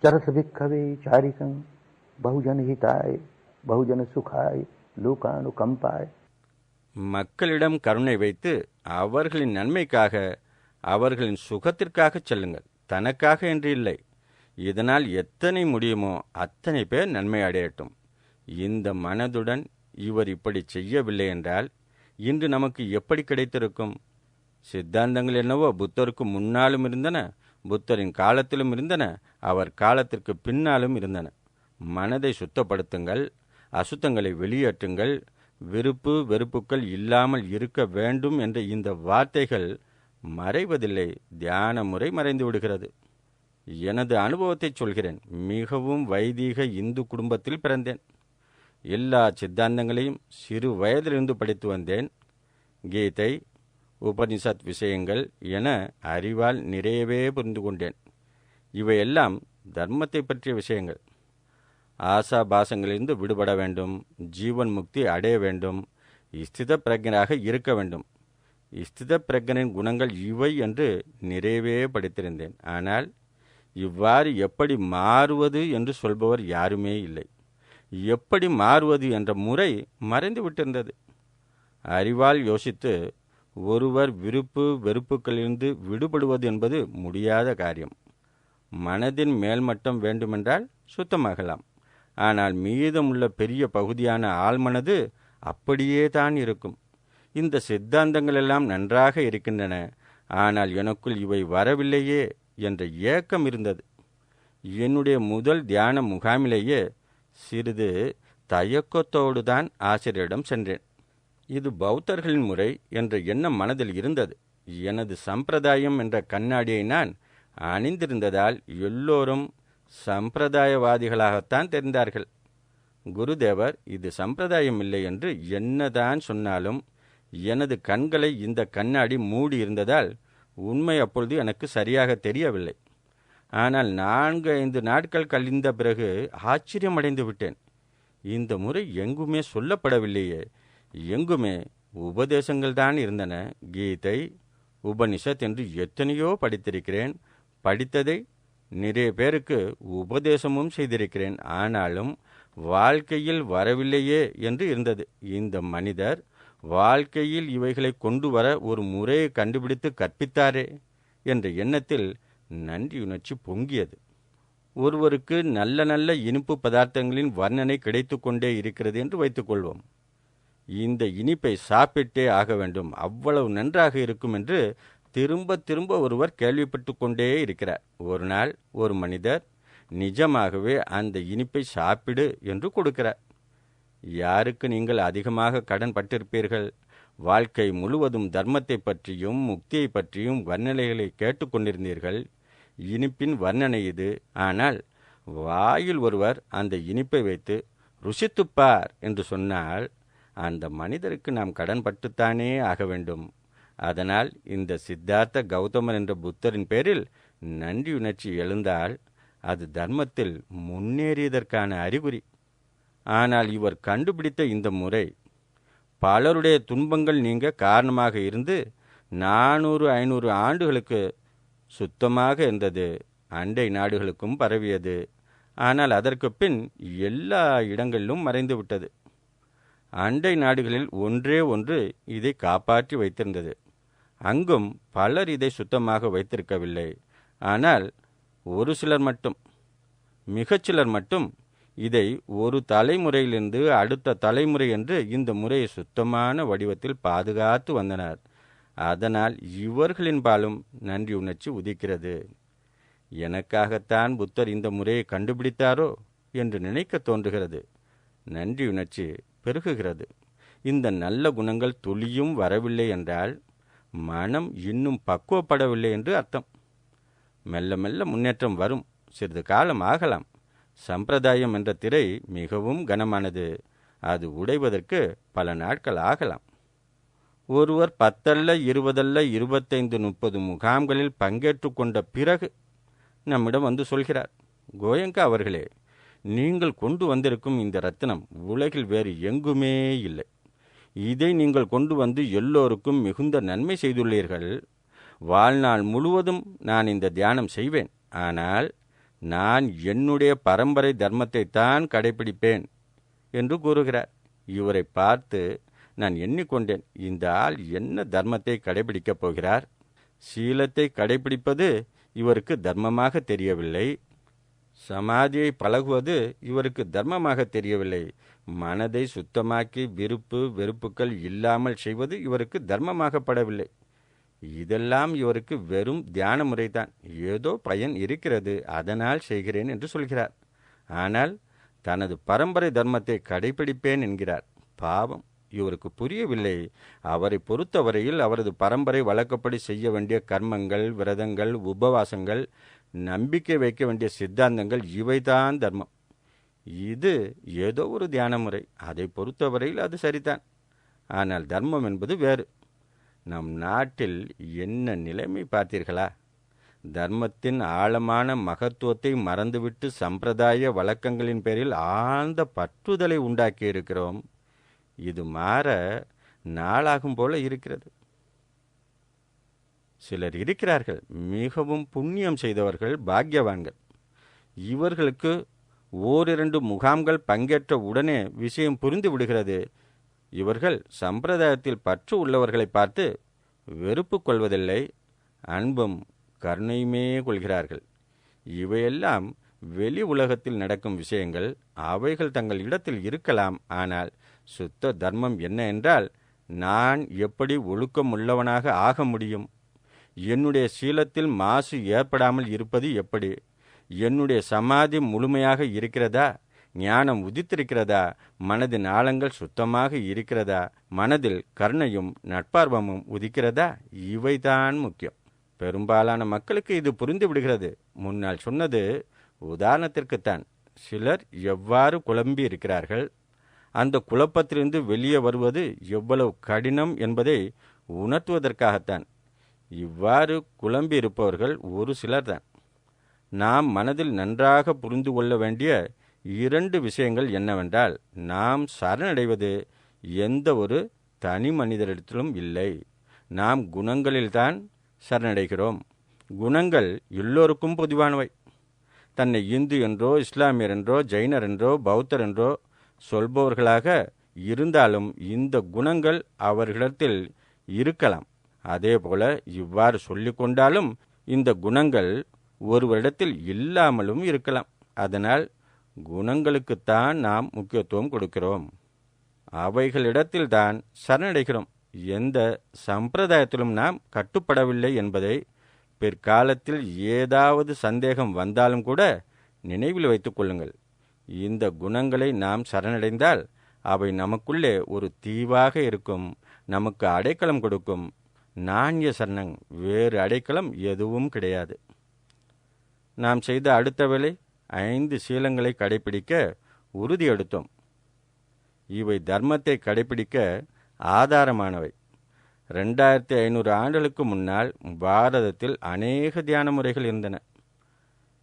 चरस भिक्खवे चारिकं बहुजन हिताय बहुजन सुखाय लोकानुकंपाय. மக்களிடம் கருணை வைத்து அவர்களின் நன்மைக்காக, அவர்களின் சுகத்திற்காக செல்லுங்கள், தனக்காக என்று இல்லை. இதனால் எத்தனை முடியுமோ அத்தனை பேர் நன்மை அடையட்டும். இந்த மனதுடன் இவர் இப்படி செய்யவில்லை என்றால் இன்று நமக்கு எப்படி கிடைத்திருக்கும்? சித்தாந்தங்கள் என்னவோ புத்தருக்கு முன்னாலும் இருந்தன, புத்தரின் காலத்திலும் இருந்தன, அவர் காலத்திற்கு பின்னாலும் இருந்தன. மனதை சுத்தப்படுத்துங்கள், அசுத்தங்களை வெளியேற்றுங்கள், விருப்பு வெறுப்புகள் இல்லாமல் இருக்க வேண்டும் என்ற இந்த வார்த்தைகள் மறைவதில்லை. தியான முறை மறைந்து விடுகிறது. எனது அனுபவத்தை சொல்கிறேன். மிகவும் வைதீக இந்து குடும்பத்தில் பிறந்தேன். எல்லா சித்தாந்தங்களையும் சிறு வயதிலிருந்து படித்து வந்தேன். கீதை, உபனிஷத் விஷயங்கள் என அறிவால் நிறையவே புரிந்து கொண்டேன். இவையெல்லாம் தர்மத்தை பற்றிய விஷயங்கள். ஆசா பாசங்களிலிருந்து விடுபட வேண்டும், ஜீவன் முக்தி அடைய வேண்டும், ஸ்தித பிரஜனாக இருக்க வேண்டும். ஸ்தித பிரஜனின் குணங்கள் இவை என்று நிறையவே படித்திருந்தேன். ஆனால் இவ்வாறு எப்படி மாறுவது என்று சொல்பவர் யாருமே இல்லை. எப்படி மாறுவது என்ற முறை மறைந்து விட்டிருந்தது. அறிவால் யோசித்து ஒருவர் விருப்பு வெறுப்புகளிலிருந்து விடுபடுவது என்பது முடியாத காரியம். மனதின் மேல்மட்டம் வேண்டுமென்றால் சுத்தமாகலாம். ஆனால் மீதமுள்ள பெரிய பகுதியான ஆழ்மனது அப்படியே தான் இருக்கும். இந்த சித்தாந்தங்கள் எல்லாம் நன்றாக இருக்கின்றன, ஆனால் எனக்குள் இவை வரவில்லையே என்ற ஏக்கம் இருந்தது. என்னுடைய முதல் தியான முகாமிலேயே சிறிது தயக்கத்தோடு தான் ஆசிரியரிடம் சென்றேன். இது பௌத்தர்களின் முறை என்ற எண்ணம் மனதில் இருந்தது. எனது சம்பிரதாயம் என்ற கண்ணாடியை நான் அணிந்திருந்ததால் எல்லோரும் சம்பிரதாயவாதிகளாகத்தான் தெரிந்தார்கள். குருதேவர் இது சம்பிரதாயம் இல்லை என்று என்னதான் சொன்னாலும் எனது கண்களை இந்த கண்ணாடி மூடி இருந்ததால் உண்மை அப்பொழுது எனக்கு சரியாக தெரியவில்லை. ஆனால் 4-5 நாட்கள் கழிந்த பிறகு ஆச்சரியமடைந்து விட்டேன். இந்த முறை எங்குமே சொல்லப்படவில்லையே. எங்குமே உபதேசங்கள் தான் இருந்தன. கீதை, உபனிஷத் என்று எத்தனையோ படித்திருக்கிறேன். படித்ததை நிறைய பேருக்கு உபதேசமும் செய்திருக்கிறேன். ஆனாலும் வாழ்க்கையில் வரவில்லையே என்று இருந்தது. இந்த மனிதர் வாழ்க்கையில் இவைகளை கொண்டு வர ஒரு முறையை கண்டுபிடித்து கற்பித்தாரே என்ற எண்ணத்தில் நன்றியுணர்ச்சி பொங்கியது. ஒருவருக்கு நல்ல நல்ல இனிப்பு பதார்த்தங்களின் வர்ணனை கிடைத்து கொண்டே இருக்கிறது என்று வைத்துக்கொள்வோம். இந்த இனிப்பை சாப்பிட்டே ஆக வேண்டும், அவ்வளவு நன்றாக இருக்கும் என்று திரும்ப திரும்ப ஒருவர் கேள்விப்பட்டு கொண்டே இருக்கிறார். ஒரு நாள் ஒரு மனிதர் நிஜமாகவே அந்த இனிப்பை சாப்பிடு என்று கொடுக்கிறார். யாருக்கு நீங்கள் அதிகமாக கடன் பட்டிருப்பீர்கள்? வாழ்க்கை முழுவதும் தர்மத்தை பற்றியும் முக்தியை பற்றியும் வர்ணனைகளை கேட்டுக்கொண்டிருந்தீர்கள். இனிப்பின் வர்ணனை இது. ஆனால் வாயில் ஒருவர் அந்த இனிப்பை வைத்து ருசித்துப்பார் என்று சொன்னால் அந்த மனிதருக்கு நாம் கடன் பட்டுத்தானே ஆக வேண்டும். அதனால் இந்த சித்தார்த்த கௌதமர் என்ற புத்தரின் பேரில் நன்றியுணர்ச்சி எழுந்தால் அது தர்மத்தில் முன்னேறியதற்கான அறிகுறி. ஆனால் இவர் கண்டுபிடித்த இந்த முறை பலருடைய துன்பங்கள் நீங்க காரணமாக இருந்து 400-500 ஆண்டுகளுக்கு சுத்தமாக இருந்தது. அண்டை நாடுகளுக்கும் பரவியது. ஆனால் அதற்கு பின் எல்லா இடங்களிலும் மறைந்து விட்டது. அண்டை நாடுகளில் ஒன்றே ஒன்று இதை காப்பாற்றி வைத்திருந்தது. அங்கும் பலர் இதை சுத்தமாக வைத்திருக்கவில்லை. ஆனால் ஒரு சிலர் மட்டும், மிகச்சிலர் மட்டும் இதை ஒரு தலைமுறையிலிருந்து அடுத்த தலைமுறை என்று இந்த முறையை சுத்தமான வடிவத்தில் பாதுகாத்து வந்தனர். அதனால் இவர்களின் பாலும் நன்றி உணர்ச்சி உதிக்கிறது. எனக்காகத்தான் புத்தர் இந்த முறையை கண்டுபிடித்தாரோ என்று நினைக்க தோன்றுகிறது. நன்றி உணர்ச்சி பெருகுகிறது. இந்த நல்ல குணங்கள் துளியும் வரவில்லை என்றால் மனம் இன்னும் பக்குவப்படவில்லை என்று அர்த்தம். மெல்ல மெல்ல முன்னேற்றம் வரும். சிறிது காலம் ஆகலாம். சம்பிரதாயம் என்ற திரை மிகவும் கனமானது. அது உடைவதற்கு பல நாட்கள் ஆகலாம். ஒருவர் 10 அல்ல 20 அல்ல 25 30 முகாம்களில் பங்கேற்று கொண்ட பிறகு நம்மிடம் வந்து சொல்கிறார், கோயங்கா அவர்களே, நீங்கள் கொண்டு வந்திருக்கும் இந்த ரத்தினம் உலகில் வேறு எங்குமே இல்லை. இதை நீங்கள் கொண்டு வந்து எல்லோருக்கும் மிகுந்த நன்மை செய்துள்ளீர்கள். வாழ்நாள் முழுவதும் நான் இந்த தியானம் செய்வேன். ஆனால் நான் என்னுடைய பரம்பரை தர்மத்தை தான் கடைபிடிப்பேன் என்று கூறுகிறார். இவரை பார்த்து நான் எண்ணிக்கொண்டேன், இந்த ஆள் என்ன தர்மத்தை கடைபிடிக்கப் போகிறார்? சீலத்தை கடைபிடிப்பது இவருக்கு தர்மமாக தெரியவில்லை. சமாதியை பழகுவது இவருக்கு தர்மமாக தெரியவில்லை. மனதை சுத்தமாக்கி விருப்பு வெறுப்புகள் இல்லாமல் செய்வது இவருக்கு தர்மமாகப்படவில்லை. இதெல்லாம் இவருக்கு வெறும் தியான முறைதான். ஏதோ பயன் இருக்கிறது, அதனால் செய்கிறேன் என்று சொல்கிறார். ஆனால் தனது பரம்பரை தர்மத்தை கடைபிடிப்பேன் என்கிறார். பாவம், இவருக்கு புரியவில்லை. அவரை பொறுத்தவரையில் அவரது பரம்பரை வழக்கப்படி செய்ய வேண்டிய கர்மங்கள், விரதங்கள், உபவாசங்கள், நம்பிக்கை வைக்க வேண்டிய சித்தாந்தங்கள் இவைதான் தர்மம். இது ஏதோ ஒரு தியான முறை. அதை பொறுத்தவரையில் அது சரிதான். ஆனால் தர்மம் என்பது வேறு. நம் நாட்டில் என்ன நிலைமை பார்த்தீர்களா? தர்மத்தின் ஆழமான மகத்துவத்தை மறந்துவிட்டு சம்பிரதாய வழக்கங்களின் பேரில் ஆழ்ந்த பற்றுதலை உண்டாக்கி இருக்கிறோம். இது மாற நாளாகும் போல இருக்கிறது. சிலர் இருக்கிறார்கள், மிகவும் புண்ணியம் செய்தவர்கள், பாக்கியவான்கள். இவர்களுக்கு ஓரிரண்டு முகாம்கள் பங்கேற்ற உடனே விஷயம் புரிந்து விடுகிறது. இவர்கள் சம்பிரதாயத்தில் பற்று உள்ளவர்களை பார்த்து வெறுப்பு கொள்வதில்லை, அன்பும் கருணையுமே கொள்கிறார்கள். இவையெல்லாம் வெளி உலகத்தில் நடக்கும் விஷயங்கள். அவைகள் தங்கள் இடத்தில் இருக்கலாம். ஆனால் சுத்த தர்மம் என்ன என்றால், நான் எப்படி ஒழுக்கம் உள்ளவனாக ஆக முடியும்? என்னுடைய சீலத்தில் மாசு ஏற்படாமல் இருப்பது எப்படி? என்னுடைய சமாதி முழுமையாக இருக்கிறதா? ஞானம் உதித்திருக்கிறதா? மனதின் ஆழங்கள் சுத்தமாக இருக்கிறதா? மனதில் கருணையும் நட்பார்வமும் உதிக்கிறதா? இவைதான் முக்கியம். பெரும்பாலான மக்களுக்கு இது புரிந்து விடுகிறது. முன்னால் சொன்னது உதாரணத்திற்குத்தான். சிலர் எவ்வாறு குழம்பி இருக்கிறார்கள், அந்த குழப்பத்திலிருந்து வெளியே வருவது எவ்வளவு கடினம் என்பதை உணர்த்துவதற்காகத்தான். இவ்வாறு குழம்பி இருப்பவர்கள் ஒரு சிலர்தான். நாம் மனதில் நன்றாக புரிந்து கொள்ள வேண்டிய 2 விஷயங்கள் என்னவென்றால், நாம் சரணடைவது எந்த ஒரு தனி மனிதரிடத்திலும் இல்லை. நாம் குணங்களில்தான் சரணடைகிறோம். குணங்கள் எல்லோருக்கும் பொதுவானவை. தன்னை இந்து என்றோ இஸ்லாமியர் என்றோ ஜெயினர் என்றோ பௌத்தர் என்றோ சொல்பவர்களாக இருந்தாலும் இந்த குணங்கள் அவர்களிடத்தில் இருக்கலாம். அதேபோல இவ்வாறு சொல்லிக்கொண்டாலும் இந்த குணங்கள் ஒருவரிடத்தில் இல்லாமலும் இருக்கலாம். அதனால் குணங்களுக்குத்தான் நாம் முக்கியத்துவம் கொடுக்கிறோம். அவைகளிடத்தில்தான் சரணடைகிறோம். எந்த சம்பிரதாயத்திலும் நாம் கட்டுப்படவில்லை என்பதை பிற்காலத்தில் ஏதாவது சந்தேகம் வந்தாலும் கூட நினைவில் வைத்துக் கொள்ளுங்கள். இந்த குணங்களை நாம் சரணடைந்தால் அவை நமக்குள்ளே ஒரு தீவாக இருக்கும், நமக்கு அடைக்கலம் கொடுக்கும். நாண்ய சரணங், வேறு அடைக்கலம் எதுவும் கிடையாது. நாம் செய்த அடுத்த வேளை 5 சீலங்களை கடைபிடிக்க உறுதி எடுத்தோம். இவை தர்மத்தை கடைபிடிக்க ஆதாரமானவை. 2500 ஆண்டுகளுக்கு முன்னால் பாரதத்தில் அநேக தியான முறைகள் இருந்தன.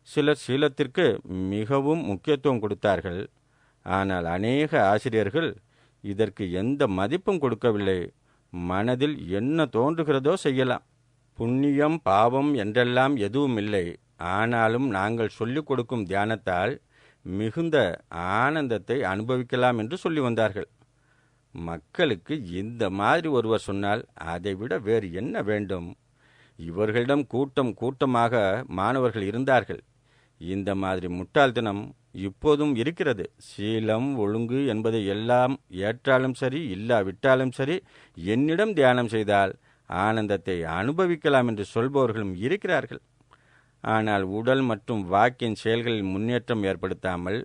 சிலர் சீலத்திற்கு மிகவும் முக்கியத்துவம் கொடுத்தார்கள். ஆனால் அநேக ஆசிரியர்கள் இதற்கு எந்த மதிப்பும் கொடுக்கவில்லை. மனதில் என்ன தோன்றுகிறதோ செய்யலாம். புண்ணியம் பாவம் என்றெல்லாம் எதுவும் இல்லை. ஆனாலும் நாங்கள் சொல்லிக் கொடுக்கும் தியானத்தால் மிகுந்த ஆனந்தத்தை அனுபவிக்கலாம் என்று சொல்லி வந்தார்கள். மக்களுக்கு இந்த மாதிரி ஒருவர் சொன்னால் அதைவிட வேறு என்ன வேண்டும்? இவர்களிடம் கூட்டம் கூட்டமாக மாணவர்கள் இருந்தார்கள். இந்த மாதிரி முட்டாள்தனம் இப்போதும் இருக்கிறது. சீலம் ஒழுங்கு என்பதை எல்லாம் ஏற்றாலும் சரி இல்லாவிட்டாலும் சரி, என்னிடம் தியானம் செய்தால் ஆனந்தத்தை அனுபவிக்கலாம் என்று சொல்பவர்களும் இருக்கிறார்கள். ஆனால் உடல் மற்றும் வாக்கின் செயல்களில் முன்னேற்றம் ஏற்படுத்தாமல்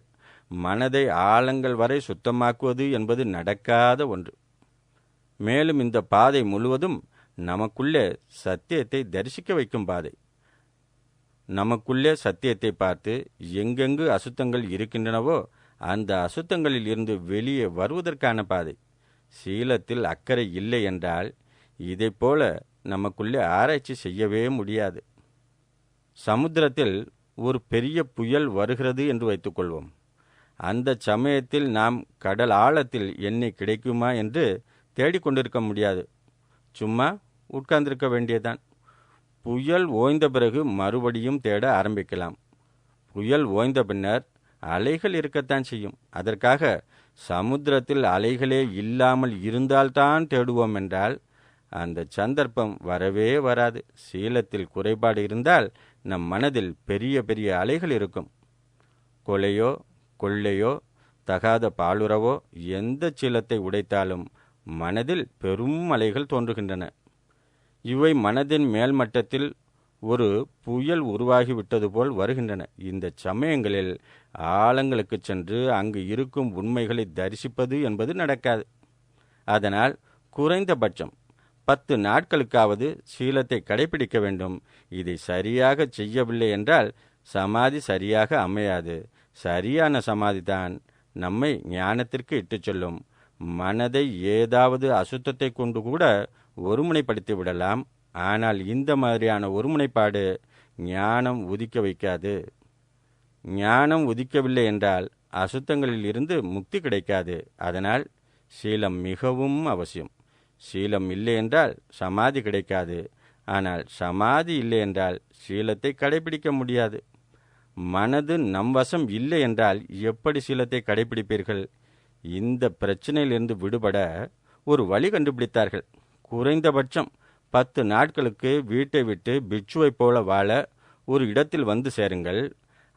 மனதை ஆழங்கள் வரை சுத்தமாக்குவது என்பது நடக்காத ஒன்று. மேலும் இந்த பாதை முழுவதும் நமக்குள்ளே சத்தியத்தை தரிசிக்க வைக்கும் பாதை. நமக்குள்ளே சத்தியத்தை பார்த்து எங்கெங்கு அசுத்தங்கள் இருக்கின்றனவோ அந்த அசுத்தங்களில் இருந்து வெளியே வருவதற்கான பாதை. சீலத்தில் அக்கறை இல்லை என்றால் இதைப்போல நமக்குள்ளே ஆராய்ச்சி செய்யவே முடியாது. சமுத்திரத்தில் ஒரு பெரிய புயல் வருகிறது என்று வைத்துக்கொள்வோம். அந்த சமயத்தில் நாம் கடல் ஆழத்தில் எண்ணெய் கிடைக்குமா என்று தேடிக்கொண்டிருக்க முடியாது. சும்மா உட்கார்ந்திருக்க வேண்டியதான். புயல் ஓய்ந்த பிறகு மறுபடியும் தேட ஆரம்பிக்கலாம். புயல் ஓய்ந்த பின்னர் அலைகள் இருக்கத்தான் செய்யும். அதற்காக சமுத்திரத்தில் அலைகளே இல்லாமல் இருந்தால்தான் தேடுவோம் என்றால் அந்த சந்தர்ப்பம் வரவே வராது. சீலத்தில் குறைபாடு இருந்தால் நம் மனதில் பெரிய பெரிய அலைகள் இருக்கும். கொலையோ கொள்ளையோ தகாத பாலுறவோ எந்த சீலத்தை உடைத்தாலும் மனதில் பெரும் அலைகள் தோன்றுகின்றன. இவை மனதின் மேல்மட்டத்தில் ஒரு புயல் உருவாகிவிட்டது போல் வருகின்றன. இந்த சமயங்களில் ஆழங்களுக்கு சென்று அங்கு இருக்கும் உண்மைகளை தரிசிப்பது என்பது நடக்காது. அதனால் குறைந்தபட்சம் 10 நாட்களுக்காவது சீலத்தை கடைபிடிக்க வேண்டும். இதை சரியாக செய்யவில்லை என்றால் சமாதி சரியாக அமையாது. சரியான சமாதி தான் நம்மை ஞானத்திற்கு இட்டுச் செல்லும். மனதை ஏதாவது அசுத்தத்தை கொண்டு கூட ஒருமுனைப்படுத்தி விடலாம். ஆனால் இந்த மாதிரியான ஒருமுனைப்பாடு ஞானம் உதிக்க வைக்காது. ஞானம் உதிக்கவில்லை என்றால் அசுத்தங்களில் இருந்து முக்தி கிடைக்காது. அதனால் சீலம் மிகவும் அவசியம். சீலம் இல்லை என்றால் சமாதி கிடைக்காது. ஆனால் சமாதி இல்லை என்றால் சீலத்தை கடைபிடிக்க முடியாது. மனது நம் வசம் இல்லை என்றால் எப்படி சீலத்தை கடைபிடிப்பீர்கள்? இந்த பிரச்சனையிலிருந்து விடுபட ஒரு வழி கண்டுபிடித்தார்கள். குறைந்தபட்சம் 10 நாட்களுக்கு வீட்டை விட்டு பிட்சுவைப் போல வாழ ஒரு இடத்தில் வந்து சேருங்கள்.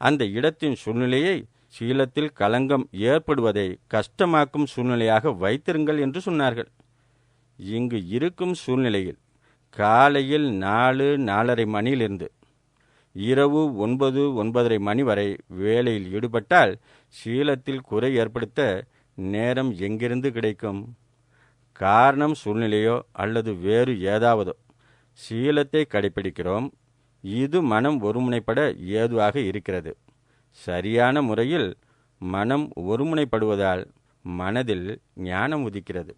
அந்த இடத்தின் சூழ்நிலையை சீலத்தில் களங்கம் ஏற்படுவதை கஷ்டமாக்கும் சூழ்நிலையாக வைத்திருங்கள் என்று சொன்னார்கள். இங்கு இருக்கும் சூழ்நிலையில் காலையில் 4-4:30 மணியிலிருந்து இரவு 9-9:30 மணி வரை வேலையில் ஈடுபட்டால் சீலத்தில் குறை ஏற்படுத்த நேரம் எங்கிருந்து கிடைக்கும்? காரணம் சூழ்நிலையோ அல்லது வேறு ஏதாவதோ. சீலத்தை கடைபிடிக்கிறோம். இது மனம் ஒருமுனைப்பட ஏதுவாக இருக்கிறது. சரியான முறையில் மனம் ஒருமுனைப்படுவதால் மனதில் ஞானம் உதிக்கிறது.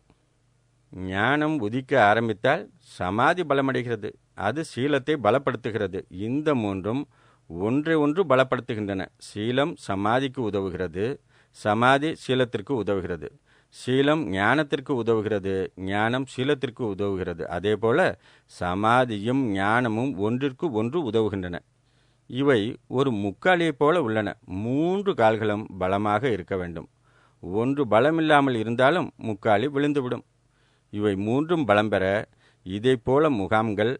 ஞானம் உதிக்க ஆரம்பித்தால் சமாதி பலமடைகிறது. அது சீலத்தை பலப்படுத்துகிறது. இந்த மூன்றும் ஒன்றை ஒன்று பலப்படுத்துகின்றன. சீலம் சமாதிக்கு உதவுகிறது. சமாதி சீலத்திற்கு உதவுகிறது. சீலம் ஞானத்திற்கு உதவுகிறது. ஞானம் சீலத்திற்கு உதவுகிறது. அதேபோல சமாதியும் ஞானமும் ஒன்றிற்கு ஒன்று உதவுகின்றன. இவை ஒரு முக்காலியைப் போல உள்ளன. 3 கால்களும் பலமாக இருக்க வேண்டும். ஒன்று பலமில்லாமல் இருந்தாலும் முக்காலி விழுந்துவிடும். இவை 3ம் பலம் பெற இதைப்போல முகாம்கள்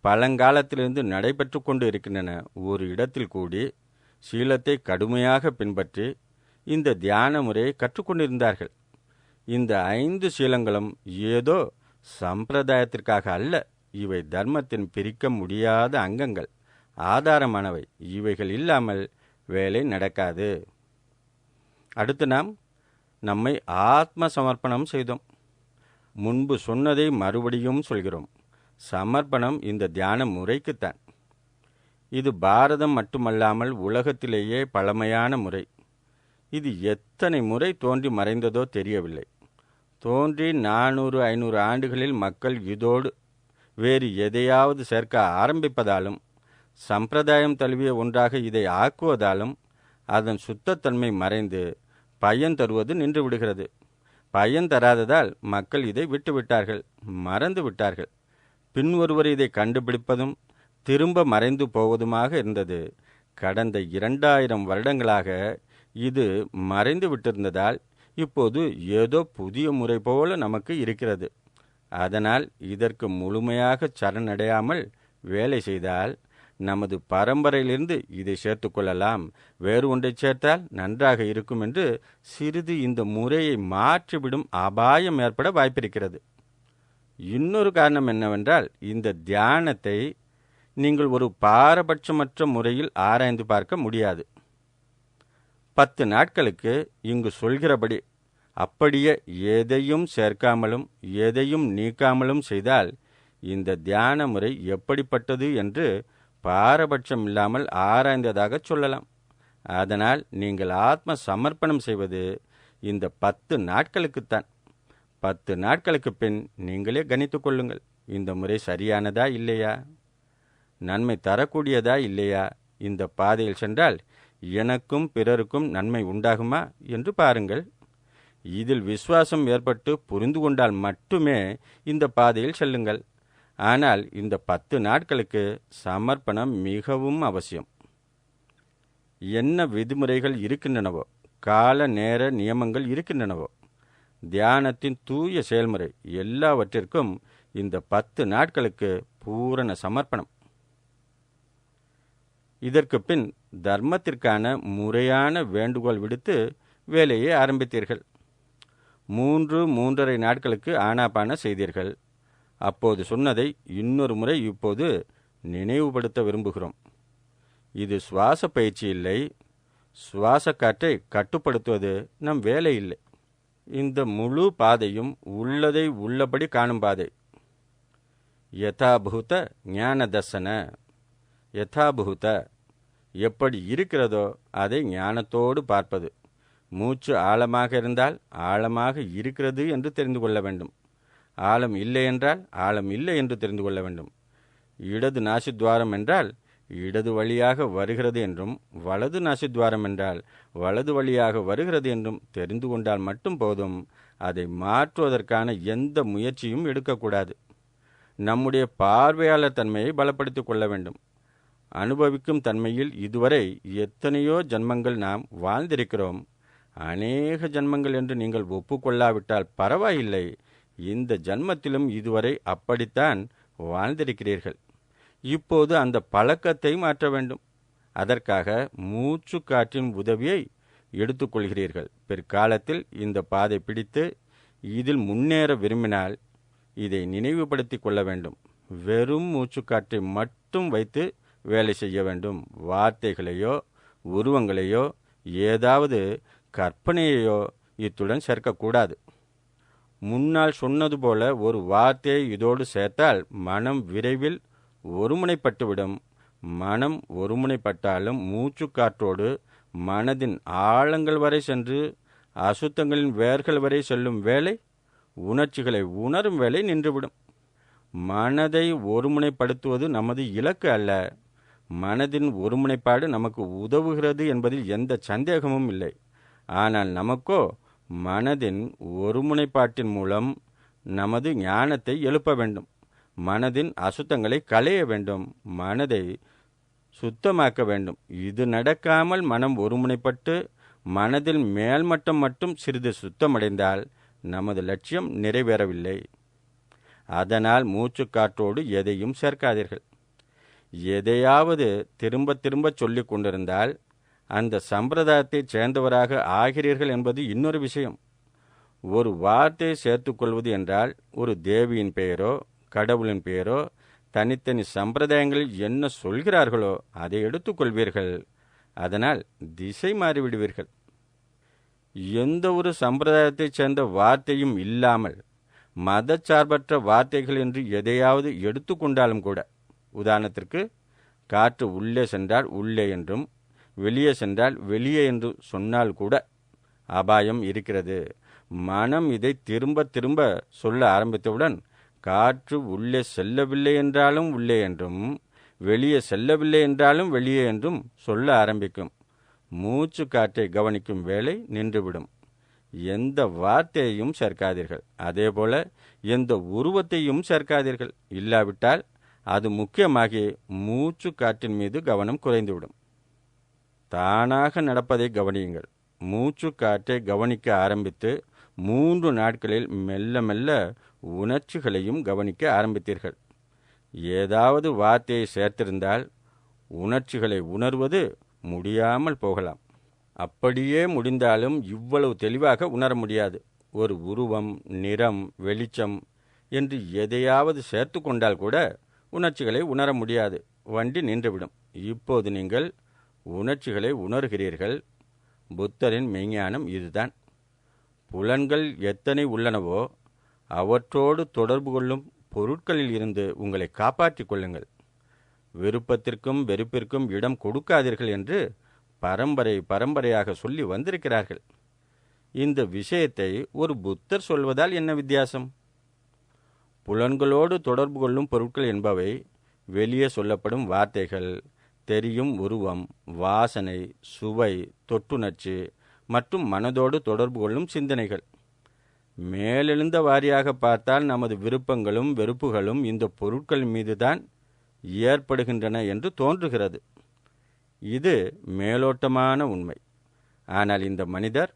பழங்காலத்திலிருந்து நடைபெற்று கொண்டு இருக்கின்றன. ஒரு இடத்தில் கூடி சீலத்தை கடுமையாக பின்பற்றி இந்த தியான முறையை கற்றுக்கொண்டிருந்தார்கள். இந்த 5 சீலங்களும் ஏதோ சம்பிரதாயத்திற்காக அல்ல. இவை தர்மத்தின் பிரிக்க முடியாத அங்கங்கள், ஆதாரமானவை. இவைகள் இல்லாமல் வேலை நடக்காது. அடுத்து நாம் நம்மை ஆத்ம சமர்ப்பணம் செய்தோம். முன்பு சொன்னதை மறுபடியும் சொல்கிறோம். சமர்ப்பணம் இந்த தியான முறைக்குத்தான். இது பாரதம் மட்டுமல்லாமல் உலகத்திலேயே பழமையான முறை. இது எத்தனை முறை தோன்றி மறைந்ததோ தெரியவில்லை. தோன்றி 400-500 ஆண்டுகளில் மக்கள் இதோடு வேறு எதையாவது சேர்க்க ஆரம்பிப்பதாலும் சம்பிரதாயம் தழுவிய ஒன்றாக இதை ஆக்குவதாலும் அதன் சுத்தத்தன்மை மறைந்து பயன் தருவது நின்று விடுகிறது. பயன் தராததால் மக்கள் இதை விட்டுவிட்டார்கள், மறந்து விட்டார்கள். பின்வொருவர் இதை கண்டுபிடிப்பதும் திரும்ப மறைந்து போவதுமாக இருந்தது. கடந்த 2000 வருடங்களாக இது மறைந்து விட்டிருந்ததால் இப்போது ஏதோ புதிய முறை போல நமக்கு இருக்கிறது. அதனால் இதற்கு முழுமையாக சரணடையாமல் வேலை செய்தால் நமது பரம்பரையிலிருந்து இதை சேர்த்து கொள்ளலாம், வேறு ஒன்றை சேர்த்தால் நன்றாக இருக்கும் என்று சிறிது இந்த முறையை மாற்றிவிடும் அபாயம் ஏற்பட வாய்ப்பிருக்கிறது. இன்னொரு காரணம் என்னவென்றால், இந்த தியானத்தை நீங்கள் ஒரு பாரபட்சமற்ற முறையில் ஆராய்ந்து பார்க்க முடியாது. 10 நாட்களுக்கு இங்கு சொல்கிறபடி அப்படியே எதையும் சேர்க்காமலும் எதையும் நீக்காமலும் செய்தால் இந்த தியான முறை எப்படிப்பட்டது என்று பாரபட்சம் இல்லாமல் ஆராய்ந்ததாக சொல்லலாம். அதனால் நீங்கள் ஆத்ம சமர்ப்பணம் செய்வது இந்த 10 நாட்களுக்குத்தான். 10 நாட்களுக்கு பின் நீங்களே கணித்து கொள்ளுங்கள், இந்த முறை சரியானதா இல்லையா, நன்மை தரக்கூடியதா இல்லையா, இந்த பாதையில் சென்றால் எனக்கும் பிறருக்கும் நன்மை உண்டாகுமா என்று பாருங்கள். இதில் விசுவாசம் ஏற்பட்டு புரிந்து கொண்டால் மட்டுமே இந்த பாதையில் செல்லுங்கள். ஆனால் இந்த 10 நாட்களுக்கு சமர்ப்பணம் மிகவும் அவசியம். என்ன விதிமுறைகள் இருக்கின்றனவோ, கால நேர நியமங்கள் இருக்கின்றனவோ, தியானத்தின் தூய செயல்முறை எல்லாவற்றிற்கும் இந்த 10 நாட்களுக்கு பூரண சமர்ப்பணம். இதற்கு பின் தர்மத்திற்கான முறையான வேண்டுகோள் விடுத்து வேலையை ஆரம்பித்தீர்கள். 3-3.5 நாட்களுக்கு ஆனாபான செய்தீர்கள். அப்போது சொன்னதை இன்னொரு முறை இப்போது நினைவுபடுத்த விரும்புகிறோம். இது சுவாச பயிற்சி இல்லை, சுவாச காற்றை கட்டுப்படுத்துவது நம் வேலை இல்லை. இந்த முழு பாதையும் உள்ளதை உள்ளபடி காணும் பாதை. யதாபூத ஞான தர்சன. யதாபூத எப்படி இருக்கிறதோ அதை ஞானத்தோடு பார்ப்பது. மூச்சு ஆழமாக இருந்தால் ஆழமாக இருக்கிறது என்று தெரிந்து கொள்ள வேண்டும். ஆழம் இல்லை என்றால் ஆழம் இல்லை என்று தெரிந்து கொள்ள வேண்டும். இடது நாசித்வாரம் என்றால் இடது வழியாக வருகிறது என்றும், வலது நாசித்வாரம் என்றால் வலது வழியாக வருகிறது என்றும் தெரிந்து கொண்டால் மட்டும் போதும். அதை மாற்றுவதற்கான எந்த முயற்சியும் எடுக்கக்கூடாது. நம்முடைய பார்வையாளர் தன்மையை பலப்படுத்திக் கொள்ள வேண்டும். அனுபவிக்கும் தன்மையில் இதுவரை எத்தனையோ ஜன்மங்கள் நாம் வாழ்ந்திருக்கிறோம். அநேக ஜன்மங்கள் என்று நீங்கள் ஒப்புக்கொள்ளாவிட்டால் பரவாயில்லை. இந்த ஜன்மத்திலும் இதுவரை அப்படித்தான் வாழ்ந்திருக்கிறீர்கள். இப்போது அந்த பழக்கத்தை மாற்ற வேண்டும். அதற்காக மூச்சு காற்றின் உதவியை எடுத்துக்கொள்கிறீர்கள். பிற்காலத்தில் இந்த பாதை பிடித்து இதில் முன்னேற விரும்பினால் இதை நினைவுபடுத்தி கொள்ள வேண்டும். வெறும் மூச்சுக்காற்றை மட்டும் வைத்து வேலை செய்ய வேண்டும். வார்த்தைகளையோ உருவங்களையோ ஏதாவது கற்பனையையோ இத்துடன் சேர்க்கக்கூடாது. முன்னால் சொன்னது போல ஒரு வார்த்தையை இதோடு சேர்த்தால் மனம் விரைவில் ஒருமுனைப்பட்டுவிடும். மனம் ஒருமுனைப்பட்டாலும் மூச்சுக்காற்றோடு மனதின் ஆழங்கள் வரை சென்று அசுத்தங்களின் வேர்கள் வரை செல்லும் வேலை, உணர்ச்சிகளை உணரும் வேலை நின்றுவிடும். மனதை ஒருமுனைப்படுத்துவது நமது இலக்கு அல்ல. மனதின் ஒருமுனைப்பாடு நமக்கு உதவுகிறது என்பதில் எந்த சந்தேகமும் இல்லை. ஆனால் நமக்கோ மனதின் ஒருமுனைப்பாட்டின் மூலம் நமது ஞானத்தை எழுப்ப வேண்டும். மனதின் அசுத்தங்களை களைய வேண்டும். மனதை சுத்தமாக்க வேண்டும். இது நடக்காமல் மனம் ஒருமுனைப்பட்டு மனதில் மேல்மட்டம் மட்டும் சிறிது சுத்தமடைந்தால் நமது லட்சியம் நிறைவேறவில்லை. அதனால் மூச்சுக்காற்றோடு எதையும் சேர்க்காதீர்கள். எதையாவது திரும்ப திரும்ப சொல்லிக் கொண்டிருந்தால் அந்த சம்பிரதாயத்தைச் சேர்ந்தவராக ஆகிறீர்கள் என்பது இன்னொரு விஷயம். ஒரு வார்த்தையை சேர்த்துக்கொள்வது என்றால் ஒரு தேவியின் பெயரோ கடவுளின் பெயரோ தனித்தனி சம்பிரதாயங்களில் என்ன சொல்கிறார்களோ அதை எடுத்துக்கொள்வீர்கள். அதனால் திசை மாறிவிடுவீர்கள். எந்த ஒரு சம்பிரதாயத்தைச் சேர்ந்த வார்த்தையும் இல்லாமல் மதச்சார்பற்ற வார்த்தைகள் என்று எதையாவது எடுத்துக்கொண்டாலும் கூட, உதாரணத்திற்கு காற்று உள்ளே சென்றால் உள்ளே என்றும் வெளியே சென்றால் வெளியே என்று சொன்னால் கூட அபாயம் இருக்கிறது. மனம் இதை திரும்ப திரும்ப சொல்ல ஆரம்பித்தவுடன் காற்று உள்ளே செல்லவில்லை என்றாலும் உள்ளே என்றும் வெளியே செல்லவில்லை என்றாலும் வெளியே என்றும் சொல்ல ஆரம்பிக்கும். மூச்சு காற்றை கவனிக்கும் வேலை நின்றுவிடும். எந்த வார்த்தையையும் சேர்க்காதீர்கள். அதேபோல எந்த உருவத்தையும் சேர்க்காதீர்கள். இல்லாவிட்டால் அது முக்கியமாகி மூச்சு காற்றின் மீது கவனம் குறைந்துவிடும். தானாக நடப்பதை கவனியுங்கள். மூச்சு காற்றை கவனிக்க ஆரம்பித்து 3 நாட்களில் மெல்ல மெல்ல உணர்ச்சிகளையும் கவனிக்க ஆரம்பித்தீர்கள். ஏதாவது வார்த்தையை சேர்த்திருந்தால் உணர்ச்சிகளை உணர்வது முடியாமல் போகலாம். அப்படியே முடிந்தாலும் இவ்வளவு தெளிவாக உணர முடியாது. ஒரு உருவம், நிறம், வெளிச்சம் என்று எதையாவது சேர்த்து கொண்டால் கூட உணர்ச்சிகளை உணர முடியாது. வண்டி நின்றுவிடும். இப்போது நீங்கள் உணர்ச்சிகளை உணர்கிறீர்கள். புத்தரின் மெய்ஞானம் இதுதான். புலன்கள் எத்தனை உள்ளனவோ அவற்றோடு தொடர்பு கொள்ளும் பொருட்களில் இருந்து உங்களை காப்பாற்றிக் கொள்ளுங்கள். விருப்பத்திற்கும் வெறுப்பிற்கும் இடம் கொடுக்காதீர்கள் என்று பரம்பரையாக சொல்லி வந்திருக்கிறார்கள். இந்த விஷயத்தை ஒரு புத்தர் சொல்வதால் என்ன வித்தியாசம்? புலன்களோடு தொடர்பு கொள்ளும் பொருட்கள் என்பவை வெளியே சொல்லப்படும் வார்த்தைகள், தெரியும் உருவம், வாசனை, சுவை, தொட்டுணர்ச்சி மற்றும் மனதோடு தொடர்பு கொள்ளும் சிந்தனைகள். மேலெழுந்த வாரியாக பார்த்தால் நமது விருப்பங்களும் வெறுப்புகளும் இந்த பொருட்கள் மீதுதான் ஏற்படுகின்றன என்று தோன்றுகிறது. இது மேலோட்டமான உண்மை. ஆனால் இந்த மனிதர்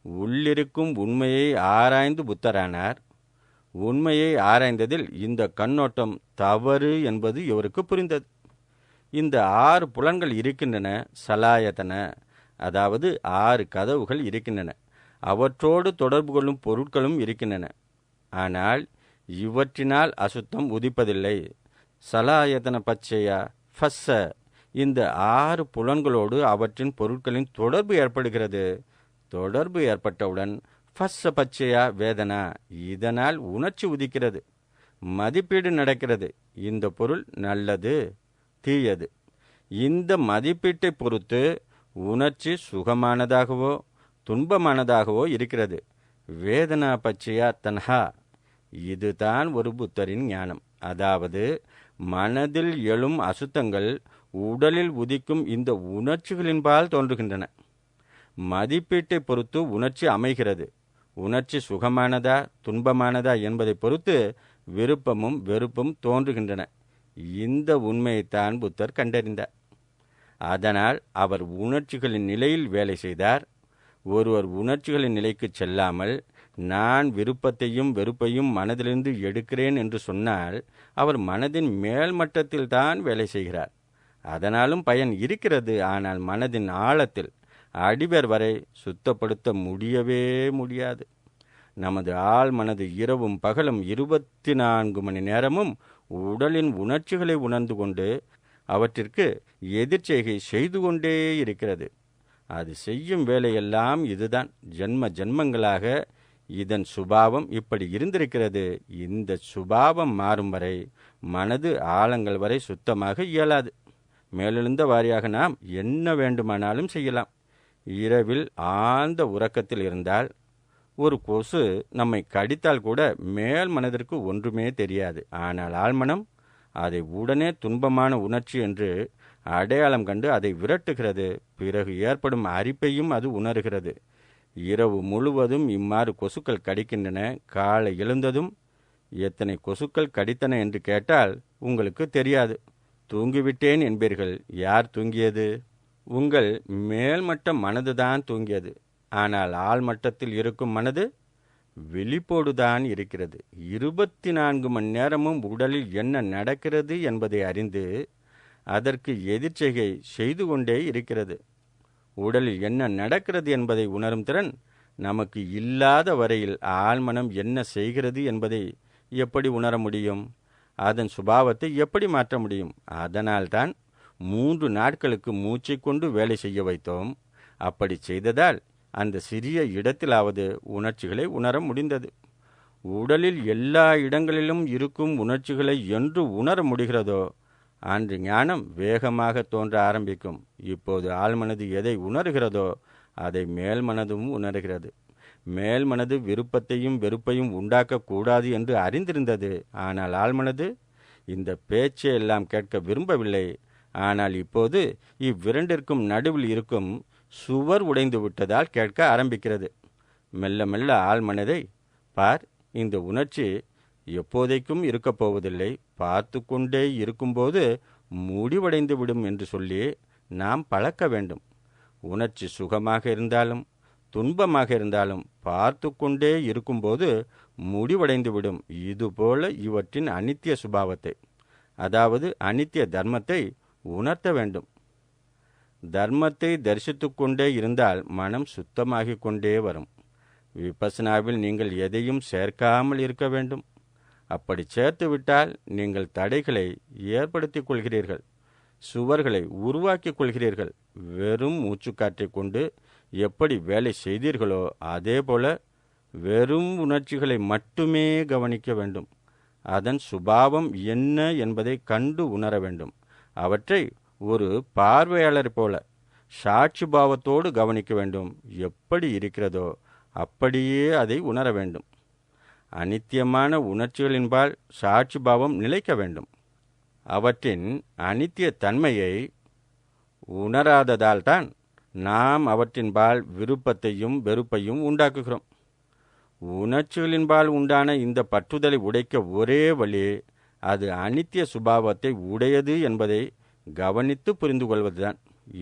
உள்ளிருக்கும் உண்மையை ஆராய்ந்து புத்தரானார். உண்மையை ஆராய்ந்ததில் இந்த கண்ணோட்டம் தவறு என்பது இவருக்கு புரிந்தது. இந்த 6 புலன்கள் இருக்கின்றன. சலாயத்தன, அதாவது 6 கதவுகள் இருக்கின்றன. அவற்றோடு தொடர்பு கொள்ளும் பொருட்களும் இருக்கின்றன. ஆனால் இவற்றினால் அசுத்தம் உதிப்பதில்லை. சலாயத்தன பச்சையா ஃபஸ்ஸ, இந்த 6 புலன்களோடு அவற்றின் பொருட்களின் தொடர்பு ஏற்படுகிறது. தொடர்பு ஏற்பட்டவுடன் ஃபஸ்ஸ பச்சையா வேதனா, இதனால் உணர்ச்சி உதிக்கிறது, மதிப்பீடு நடக்கிறது. இந்த பொருள் நல்லது, தீயது. இந்த மதிப்பீட்டை பொறுத்து உணர்ச்சி சுகமானதாகவோ துன்பமானதாகவோ இருக்கிறது. வேதனா பச்சையா தன்ஹா, இதுதான் ஒரு புத்தரின் ஞானம். அதாவது மனதில் எழும் அசுத்தங்கள் உடலில் உதிக்கும் இந்த உணர்ச்சிகளின்பால் தோன்றுகின்றன. மதிப்பீட்டை பொறுத்து உணர்ச்சி அமைகிறது. உணர்ச்சி சுகமானதா துன்பமானதா என்பதை பொறுத்து விருப்பமும் வெறுப்பும் தோன்றுகின்றன. இந்த உண்மையைத்தான் புத்தர் கண்டறிந்தார். அதனால் அவர் உணர்ச்சிகளின் நிலையில் வேலை செய்தார். ஒருவர் உணர்ச்சிகளின் நிலைக்கு செல்லாமல் நான் விருப்பத்தையும் வெறுப்பையும் மனதிலிருந்து எடுக்கிறேன் என்று சொன்னால் அவர் மனதின் மேல் மட்டத்தில் தான் வேலை செய்கிறார். அதனாலும் பயன் இருக்கிறது. ஆனால் மனதின் ஆழத்தில் அடிவேர் வரை சுத்தப்படுத்த முடியவே முடியாது. நமது ஆள் மனது இரவும் பகலும் 24 மணி நேரமும் உடலின் உணர்ச்சிகளை உணர்ந்து கொண்டு அவற்றிற்கு எதிர்ச்செய்கை செய்து கொண்டே இருக்கிறது. அது செய்யும் வேலையெல்லாம் இதுதான். ஜென்ம ஜென்மங்களாக இதன் சுபாவம் இப்படி இருந்திருக்கிறது. இந்த சுபாவம் மாறும் வரை மனது ஆழங்கள் வரை சுத்தமாக இயலாது. மேலெழுந்த வாரியாக நாம் என்ன வேண்டுமானாலும் செய்யலாம். இரவில் ஆழ்ந்த உறக்கத்தில் இருந்தால் ஒரு கொசு நம்மை கடித்தால் கூட மேல் மனதிற்கு ஒன்றுமே தெரியாது. ஆனால் ஆழ்மனம் அதை உடனே துன்பமான உணர்ச்சி என்று அடையாளம் கண்டு அதை விரட்டுகிறது. பிறகு ஏற்படும் அரிப்பையும் அது உணர்கிறது. இரவு முழுவதும் இம்மாறு கொசுக்கள் கடிக்கின்றன. காலை எழுந்ததும் எத்தனை கொசுக்கள் கடித்தன என்று கேட்டால் உங்களுக்கு தெரியாது. தூங்கிவிட்டேன் என்பீர்கள். யார் தூங்கியது? உங்கள் மேல்மட்ட மனதுதான் தூங்கியது. ஆனால் ஆழ்மட்டத்தில் இருக்கும் மனது விழிப்போடுதான் இருக்கிறது. 24 மணி நேரமும் உடலில் என்ன நடக்கிறது என்பதை அறிந்து அதற்கு எதிர்ச்செய்கை செய்து கொண்டே இருக்கிறது. உடலில் என்ன நடக்கிறது என்பதை உணரும் திறன் நமக்கு இல்லாத வரையில் ஆழ்மனம் என்ன செய்கிறது என்பதை எப்படி உணர முடியும்? அதன் சுபாவத்தை எப்படி மாற்ற முடியும்? அதனால்தான் 3 நாட்களுக்கு மூச்சை கொண்டு வேலை செய்ய வைத்தோம். அப்படி செய்ததால் அந்த சிறிய இடத்திலாவது உணர்ச்சிகளை உணர முடிந்தது. உடலில் எல்லா இடங்களிலும் இருக்கும் உணர்ச்சிகளை என்று உணர முடிகிறதோ அன்று ஞானம் வேகமாக தோன்ற ஆரம்பிக்கும். இப்போது ஆழ்மனது எதை உணர்கிறதோ அதை மேல்மனதும் உணர்கிறது. மேல்மனது விருப்பத்தையும் வெறுப்பையும் உண்டாக்கக்கூடாது என்று அறிந்திருந்தது. ஆனால் ஆழ்மனது இந்த பேச்சை எல்லாம் கேட்க விரும்பவில்லை. ஆனால் இப்போது இவ்விரண்டிற்கும் நடுவில் இருக்கும் சுவர் உடைந்து விட்டதால் கேட்க ஆரம்பிக்கிறது. மெல்ல மெல்ல ஆழ்மனதை, பார், இந்த உணர்ச்சி எப்போதைக்கும் இருக்கப் போவதில்லை, பார்த்து கொண்டே இருக்கும்போது முடிவடைந்து விடும் என்று சொல்லி நாம் பழக்க வேண்டும். உணர்ச்சி சுகமாக இருந்தாலும் துன்பமாக இருந்தாலும் பார்த்து கொண்டே இருக்கும்போது முடிவடைந்து விடும். இதுபோல இவற்றின் அனித்திய சுபாவத்தை, அதாவது அனித்திய தர்மத்தை உணர்த்த வேண்டும். தர்மத்தை தரிசித்து கொண்டே இருந்தால் மனம் சுத்தமாகிக் கொண்டே வரும். விபஸ்ஸனாவில் நீங்கள் எதையும் சேர்க்காமல் இருக்க வேண்டும். அப்படி சேர்த்து விட்டால் நீங்கள் தடைகளை ஏற்படுத்திக் கொள்கிறீர்கள், சுவர்களை உருவாக்கிக் கொள்கிறீர்கள். வெறும் மூச்சுக்காற்றை கொண்டு எப்படி வேலை செய்தீர்களோ அதே போல வெறும் உணர்ச்சிகளை மட்டுமே கவனிக்க வேண்டும். அதன் சுபாவம் என்ன என்பதை கண்டு உணர வேண்டும். அவற்றை ஒரு பார்வையாளர் போல சாட்சி பாவத்தோடு கவனிக்க வேண்டும். எப்படி இருக்கிறதோ அப்படியே அதை உணர வேண்டும். அனித்தியமான உணர்ச்சிகளின்பால் சாட்சி பாவம் நிலைக்க வேண்டும். அவற்றின் அனித்திய தன்மையை உணராததால் தான் நாம் அவற்றின்பால் விருப்பத்தையும் வெறுப்பையும் உண்டாக்குகிறோம். உணர்ச்சிகளின்பால் உண்டான இந்த பற்றுதலை உடைக்க ஒரே வழி அது அனித்திய சுபாவத்தை உடையது என்பதை கவனித்து புரிந்து கொள்வதுதான்.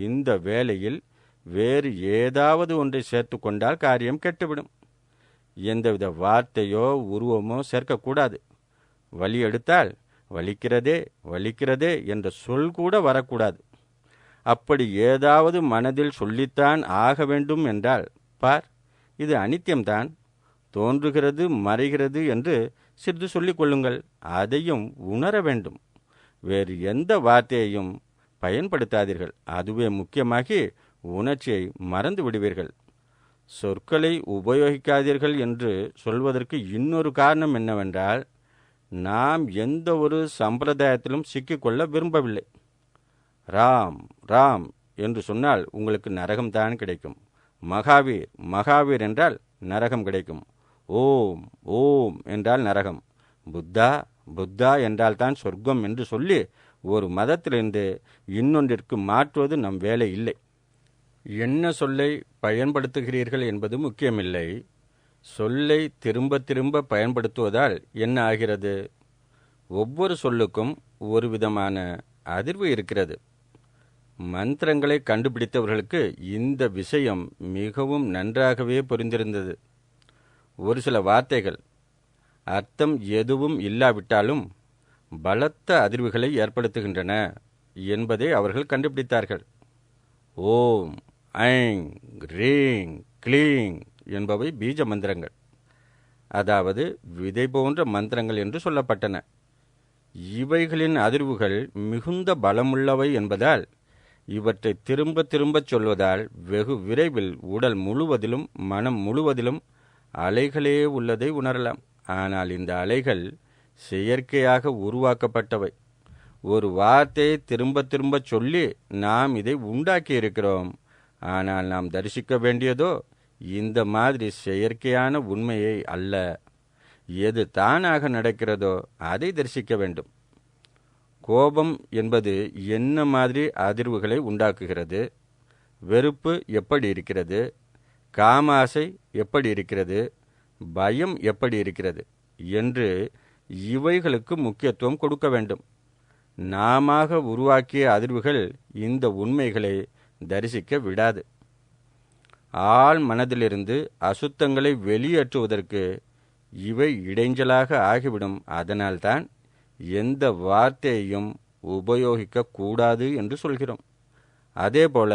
இந்த வேளையில் வேறு ஏதாவது ஒன்றை சேர்த்து கொண்டால் காரியம் கெட்டுவிடும். எந்தவித வார்த்தையோ உருவமோ சேர்க்கக்கூடாது. வலி எடுத்தால் வலிக்கிறதே வலிக்கிறதே என்ற சொல் கூட வரக்கூடாது. அப்படி ஏதாவது மனதில் சொல்லித்தான் ஆக வேண்டும் என்றால், பார், இது அனித்தியம்தான், தோன்றுகிறது மறைகிறது என்று சிறிது சொல்லிக் கொள்ளுங்கள். அதையும் உணர வேண்டும். வேறு எந்த வார்த்தையையும் பயன்படுத்தாதீர்கள். அதுவே முக்கியமாகி உணர்ச்சியை மறந்து விடுவீர்கள். சொற்களை உபயோகிக்காதீர்கள் என்று சொல்வதற்கு இன்னொரு காரணம் என்னவென்றால், நாம் எந்த ஒரு சம்பிரதாயத்திலும் சிக்கிக்கொள்ள விரும்பவில்லை. ராம் ராம் என்று சொன்னால் உங்களுக்கு நரகம்தான் கிடைக்கும். மகாவீர் மகாவீர் என்றால் நரகம் கிடைக்கும். ஓம் ஓம் என்றால் நரகம். புத்தா புத்தா என்றால் தான் சொர்க்கம் என்று சொல்லி ஒரு மதத்திலிருந்து இன்னொன்றிற்கு மாற்றுவது நம் வேலை இல்லை. என்ன சொல்லை பயன்படுத்துகிறீர்கள் என்பது முக்கியமில்லை. சொல்லை திரும்ப திரும்ப பயன்படுத்துவதால் என்ன ஆகிறது? ஒவ்வொரு சொல்லுக்கும் ஒரு விதமான அதிர்வு இருக்கிறது. மந்திரங்களை கண்டுபிடித்தவர்களுக்கு இந்த விஷயம் மிகவும் நன்றாகவே புரிந்திருந்தது. ஒரு சில வார்த்தைகள் அர்த்தம் எதுவும் இல்லாவிட்டாலும் பலத்த அதிர்வுகளை ஏற்படுத்துகின்றன என்பதை அவர்கள் கண்டுபிடித்தார்கள். ஓம் ஐங் ரீங் க்ளீங் என்பவை பீஜ மந்திரங்கள், அதாவது விதை போன்ற மந்திரங்கள் என்று சொல்லப்பட்டன. இவைகளின் அதிர்வுகள் மிகுந்த பலமுள்ளவை என்பதால் இவற்றை திரும்ப திரும்பச் சொல்வதால் வெகு விரைவில் உடல் முழுவதிலும் மனம் முழுவதிலும் அலைகளே உள்ளதை உணரலாம். ஆனால் இந்த அலைகள் செயற்கையாக உருவாக்கப்பட்டவை. ஒரு வார்த்தையை திரும்ப திரும்ப சொல்லி நாம் இதை உண்டாக்கி இருக்கிறோம். ஆனால் நாம் தரிசிக்க வேண்டியதோ இந்த மாதிரி செயற்கையான உண்மையை அல்ல. எது தானாக நடக்கிறதோ அதை தரிசிக்க வேண்டும். கோபம் என்பது என்ன மாதிரி அதிர்வுகளை உண்டாக்குகிறது? வெறுப்பு எப்படி இருக்கிறது? காமாசை எப்படி இருக்கிறது? பயம் எப்படி இருக்கிறது என்று இவைகளுக்கு முக்கியத்துவம் கொடுக்க வேண்டும். நாமாக உருவாக்கிய அதிர்வுகள் இந்த உண்மைகளை தரிசிக்க விடாது. ஆழ் மனதிலிருந்து அசுத்தங்களை வெளியேற்றுவதற்கு இவை இடைஞ்சலாக ஆகிவிடும். அதனால்தான் எந்த வார்த்தையையும் உபயோகிக்க கூடாது என்று சொல்கிறோம். அதேபோல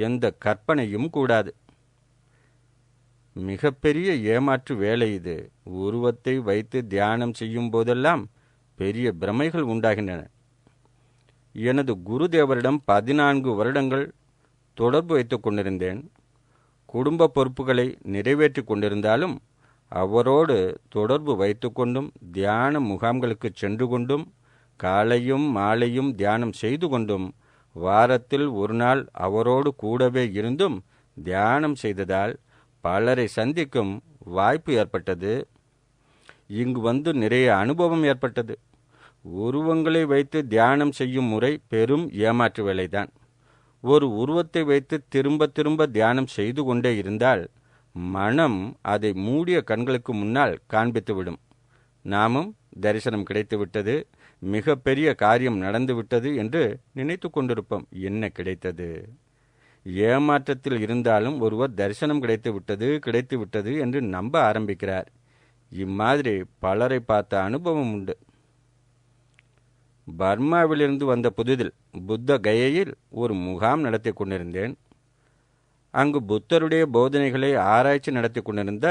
எந்த கற்பனையும் கூடாது. மிகப்பெரிய ஏமாற்று வேலை இது. உருவத்தை வைத்து தியானம் செய்யும் போதெல்லாம் பெரிய பிரமைகள் உண்டாகின்றன. எனது குருதேவரிடம் 14 வருடங்கள் தொடர்பு வைத்து கொண்டிருந்தேன். குடும்ப பொறுப்புகளை நிறைவேற்றி கொண்டிருந்தாலும் அவரோடு தொடர்பு வைத்து கொண்டும் தியான முகாம்களுக்கு சென்று கொண்டும் காலையும் மாலையும் தியானம் செய்து கொண்டும் வாரத்தில் ஒரு நாள் அவரோடு கூடவே இருந்தும் தியானம் செய்ததால் பலரை சந்திக்கும் வாய்ப்பு ஏற்பட்டது. இங்கு வந்து நிறைய அனுபவம் ஏற்பட்டது. உருவங்களை வைத்து தியானம் செய்யும் முறை பெரும் ஏமாற்று வேலைதான். ஒரு உருவத்தை வைத்து திரும்ப திரும்ப தியானம் செய்து கொண்டே இருந்தால் மனம் அதை மூடிய கண்களுக்கு முன்னால் காண்பித்துவிடும். நாமும் தரிசனம் கிடைத்துவிட்டது, மிக பெரிய காரியம் நடந்துவிட்டது என்று நினைத்து கொண்டிருப்போம். என்ன கிடைத்தது? ஏமாற்றத்தில் இருந்தாலும் ஒருவர் தரிசனம் கிடைத்து விட்டது என்று நம்ப ஆரம்பிக்கிறார். இம்மாதிரி பலரை பார்த்த அனுபவம் உண்டு. பர்மாவிலிருந்து வந்த புதிதில் புத்த கயையில் ஒரு முகாம் நடத்தி கொண்டிருந்தேன். அங்கு புத்தருடைய போதனைகளை ஆராய்ச்சி நடத்தி கொண்டிருந்த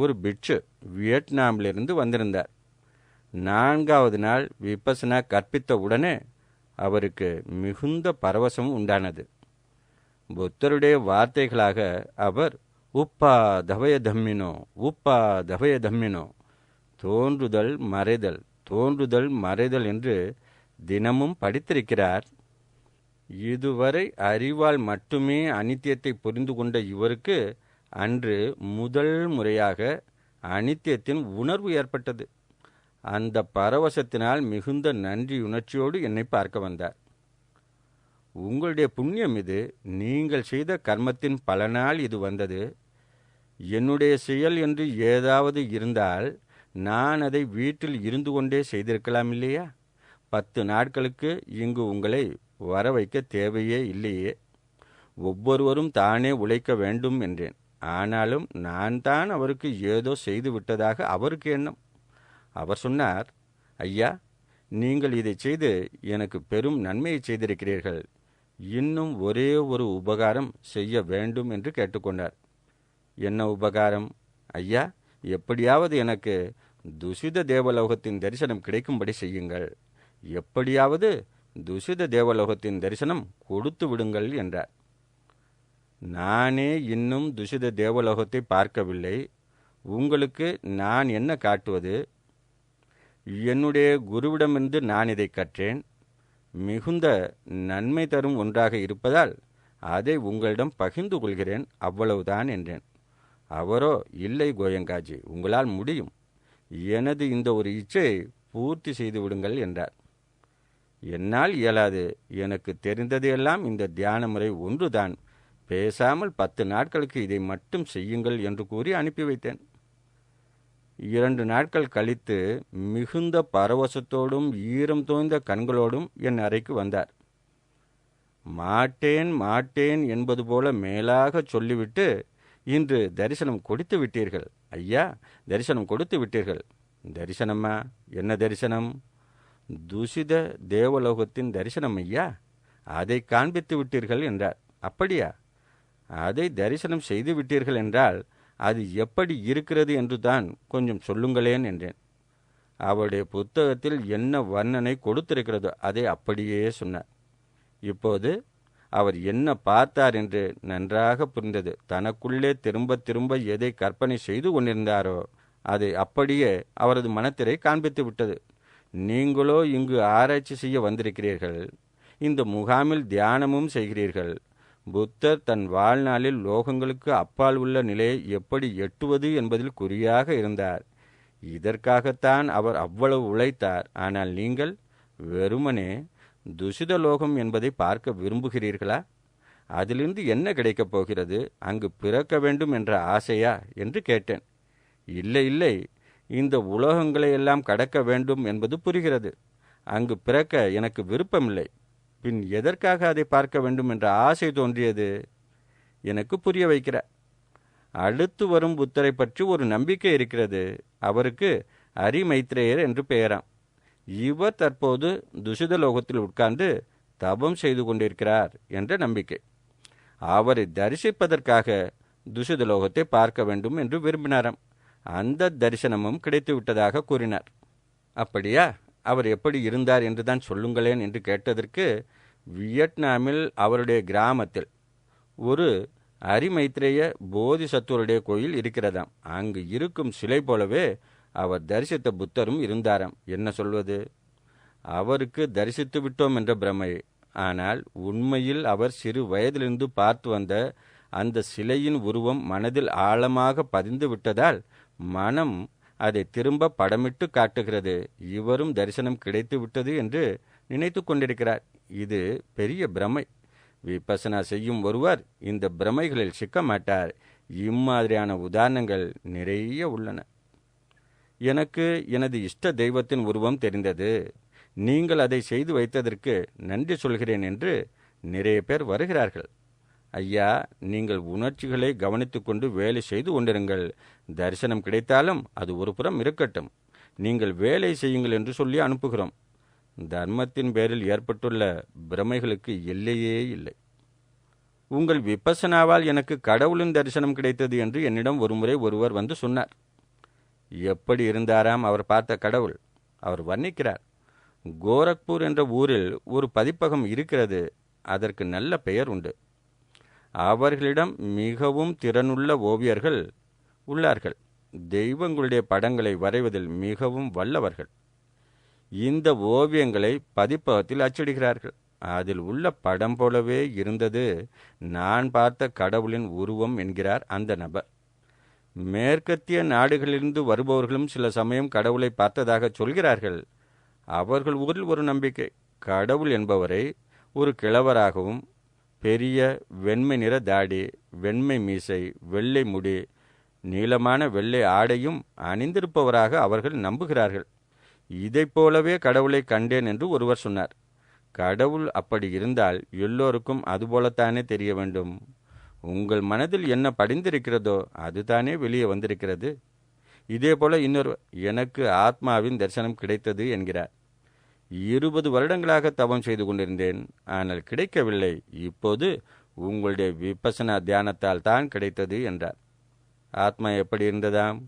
ஒரு பிட்சு வியட்நாமிலிருந்து வந்திருந்தார். 4வது நாள் விபசனா கற்பித்த உடனே அவருக்கு மிகுந்த பரவசம் உண்டானது. புத்தருடைய வார்த்தைகளாக அவர் உப்பா தவய தம்மினோ, உப்பா தவய தம்மினோ, தோன்றுதல் மறைதல், தோன்றுதல் மறைதல் என்று தினமும் படித்திருக்கிறார். இதுவரை அறிவால் மட்டுமே அனித்தியத்தை புரிந்து கொண்ட இவருக்கு அன்று முதல் முறையாக அனித்தியத்தின் உணர்வு ஏற்பட்டது. அந்த பரவசத்தினால் மிகுந்த நன்றியுணர்ச்சியோடு என்னை பார்க்க வந்தார். உங்களுடைய புண்ணியம் இது. நீங்கள் செய்த கர்மத்தின் பலனால் இது வந்தது. என்னுடைய செயல் என்று ஏதாவது இருந்தால் நான் அதை வீட்டில் இருந்து கொண்டே செய்திருக்கலாம் இல்லையா? 10 நாட்களுக்கு இங்கு உங்களை வர வைக்க தேவையே இல்லையே. ஒவ்வொருவரும் தானே உழைக்க வேண்டும் என்றேன். ஆனாலும் நான் தான் அவருக்கு ஏதோ செய்து விட்டதாக அவருக்கு எண்ணம். அவர் சொன்னார், ஐயா, நீங்கள் இதை செய்து எனக்கு பெரும் நன்மையை செய்திருக்கிறீர்கள். இன்னும் ஒரே ஒரு உபகாரம் செய்ய வேண்டும் என்று கேட்டுக்கொண்டார். என்ன உபகாரம்? ஐயா, எப்படியாவது எனக்கு துஷித தேவலோகத்தின் தரிசனம் கிடைக்கும்படி செய்யுங்கள். எப்படியாவது துஷித தேவலோகத்தின் தரிசனம் கொடுத்து விடுங்கள் என்றார். நானே இன்னும் துஷித தேவலோகத்தை பார்க்கவில்லை. உங்களுக்கு நான் என்ன காட்டுவது? என்னுடைய குருவிடமிருந்து நான் இதை கற்றேன். மிகுந்த நன்மை தரும் ஒன்றாக இருப்பதால் அதை உங்களிடம் பகிர்ந்து கொள்கிறேன், அவ்வளவுதான் என்றேன். அவரோ, இல்லை கோயங்காஜி, உங்களால் முடியும். எனது இந்த ஒரு இச்சையை பூர்த்தி செய்து விடுங்கள் என்றார். என்னால் இயலாது. எனக்கு தெரிந்ததையெல்லாம் இந்த தியான முறை ஒன்றுதான். பேசாமல் 10 நாட்களுக்கு இதை மட்டும் செய்யுங்கள் என்று கூறி அனுப்பி வைத்தேன். 2 நாட்கள் கழித்து மிகுந்த பரவசத்தோடும் ஈரம் தோய்ந்த கண்களோடும் என் அறைக்கு வந்தார். மாட்டேன் மாட்டேன் என்பது போல மேலாக சொல்லிவிட்டு, இன்று தரிசனம் கொடுத்து விட்டீர்கள் ஐயா, தரிசனம் கொடுத்து விட்டீர்கள். தரிசனமா? என்ன தரிசனம்? துஷித தேவலோகத்தின் தரிசனம் ஐயா, அதை காண்பித்து விட்டீர்கள் என்றார். அப்படியா? அதை தரிசனம் செய்து விட்டீர்கள் என்றால் அது எப்படி இருக்கிறது என்று தான் கொஞ்சம் சொல்லுங்களேன் என்றேன். அவருடைய புத்தகத்தில் என்ன வர்ணனை கொடுத்திருக்கிறதோ அதை அப்படியே சொன்னார். இப்போது அவர் என்ன பார்த்தார் என்று நன்றாக புரிந்தது. தனக்குள்ளே திரும்ப திரும்ப எதை கற்பனை செய்து கொண்டிருந்தாரோ அதை அப்படியே அவரது மனத்திரை காண்பித்து விட்டது. நீங்களோ இங்கு ஆராய்ச்சி செய்ய வந்திருக்கிறீர்கள். இந்த முகாமில் தியானமும் செய்கிறீர்கள். புத்தர் தன் வாழ்நாளில் லோகங்களுக்கு அப்பால் உள்ள நிலையை எப்படி எட்டுவது என்பதில் குறியாக இருந்தார். இதற்காகத்தான் அவர் அவ்வளவு உழைத்தார். ஆனால் நீங்கள் வெறுமனே துஷித லோகம் என்பதை பார்க்க விரும்புகிறீர்களா? அதிலிருந்து என்ன கிடைக்கப் போகிறது? அங்கு பிறக்க வேண்டும் என்ற ஆசையா என்று கேட்டேன். இல்லை இல்லை, இந்த உலோகங்களை எல்லாம் கடக்க வேண்டும் என்பது புரிகிறது. அங்கு பிறக்க எனக்கு விருப்பமில்லை. பின் எதற்காக அதை பார்க்க வேண்டும் என்ற ஆசை தோன்றியது? எனக்கு புரிய வைக்கிறார். அடுத்து வரும் புத்தரை பற்றி ஒரு நம்பிக்கை இருக்கிறது. அவருக்கு அரிமைத்ரேயர் என்று பெயராம். இவர் தற்போது துஷித லோகத்தில் உட்கார்ந்து தபம் செய்து கொண்டிருக்கிறார் என்ற நம்பிக்கை. அவரை தரிசிப்பதற்காக துஷித லோகத்தை பார்க்க வேண்டும் என்று விரும்பினாராம். அந்த தரிசனமும் கிடைத்து விட்டதாக கூறினார். அப்படியா? அவர் எப்படி இருந்தார் என்று தான் சொல்லுங்களேன் என்று கேட்டதற்கு, வியட்நாமில் அவருடைய கிராமத்தில் ஒரு அரிமைத்ரேய போதிசத்துவருடைய கோயில் இருக்கிறதாம். அங்கு இருக்கும் சிலை போலவே அவர் தரிசித்த புத்தரும் இருந்தாராம். என்ன சொல்வது? அவருக்கு தரிசித்து விட்டோம் என்ற பிரமை. ஆனால் உண்மையில் அவர் சிறு வயதிலிருந்து பார்த்து வந்த அந்த சிலையின் உருவம் மனதில் ஆழமாக பதிந்து விட்டதால் மனம் அதை திரும்ப படமிட்டு காட்டுகிறது. இவரும் தரிசனம் கிடைத்து விட்டது என்று நினைத்து கொண்டிருக்கிறார். இது பெரிய பிரமை. விபசனா செய்யும் ஒருவர் இந்த பிரமைகளில் சிக்க மாட்டார். இம்மாதிரியான உதாரணங்கள் நிறைய உள்ளன. எனக்கு எனது இஷ்ட தெய்வத்தின் உருவம் தெரிந்தது. நீங்கள் அதை செய்து வைத்ததற்கு நன்றி சொல்கிறேன் என்று நிறைய பேர் வருகிறார்கள். ஐயா, நீங்கள் உணர்ச்சிகளை கவனித்து கொண்டு வேலை செய்து கொண்டிருங்கள். தரிசனம் கிடைத்தாலும் அது ஒரு புறம் இருக்கட்டும். நீங்கள் வேலை செய்யுங்கள் என்று சொல்லி அனுப்புகிறோம். தர்மத்தின் பேரில் ஏற்பட்டுள்ள பிரமைகளுக்கு எல்லையே இல்லை. உங்கள் விபசனாவால் எனக்கு கடவுளின் தரிசனம் கிடைத்தது என்று என்னிடம் ஒருமுறை ஒருவர் வந்து சொன்னார். எப்படி இருந்தாராம் அவர் பார்த்த கடவுள்? அவர் வர்ணிக்கிறார். கோரக்பூர் என்ற ஊரில் ஒரு பதிப்பகம் இருக்கிறது. அதற்கு நல்ல பெயர் உண்டு. அவர்களிடம் மிகவும் திறனுள்ள ஓவியர்கள் உள்ளார்கள். தெய்வங்களுடைய படங்களை வரைவதில் மிகவும் வல்லவர்கள். இந்த ஓவியங்களை பதிப்பகத்தில் அச்சிடுகிறார்கள். அதில் உள்ள படம் போலவே இருந்தது நான் பார்த்த கடவுளின் உருவம் என்கிறார் அந்த நபர். மேற்கத்திய நாடுகளிலிருந்து வருபவர்களும் சில சமயம் கடவுளை பார்த்ததாக சொல்கிறார்கள். அவர்கள் ஊரில் ஒரு நம்பிக்கை. கடவுள் என்பவரை ஒரு கிழவராகவும் பெரிய வெண்மை நிற தாடி, வெண்மை மீசை, வெள்ளை முடி, நீளமான வெள்ளை ஆடையும் அணிந்திருப்பவராக அவர்கள் நம்புகிறார்கள். இதைப் போலவே கடவுளை கண்டேன் என்று ஒருவர் சொன்னார். கடவுள் அப்படி இருந்தால் எல்லோருக்கும் அதுபோலத்தானே தெரிய வேண்டும். உங்கள் மனதில் என்ன படிந்திருக்கிறதோ அதுதானே வெளியே வந்திருக்கிறது. இதே போல இன்னொரு எனக்கு ஆத்மாவின் தரிசனம் கிடைத்தது என்கிறார். 20 வருடங்களாக தவம் செய்து கொண்டிருந்தேன், ஆனால் கிடைக்கவில்லை. இப்போது உங்களுடைய விபசனா தியானத்தால் தான் கிடைத்தது என்றார். ஆத்மா எப்படி இருந்ததாம்?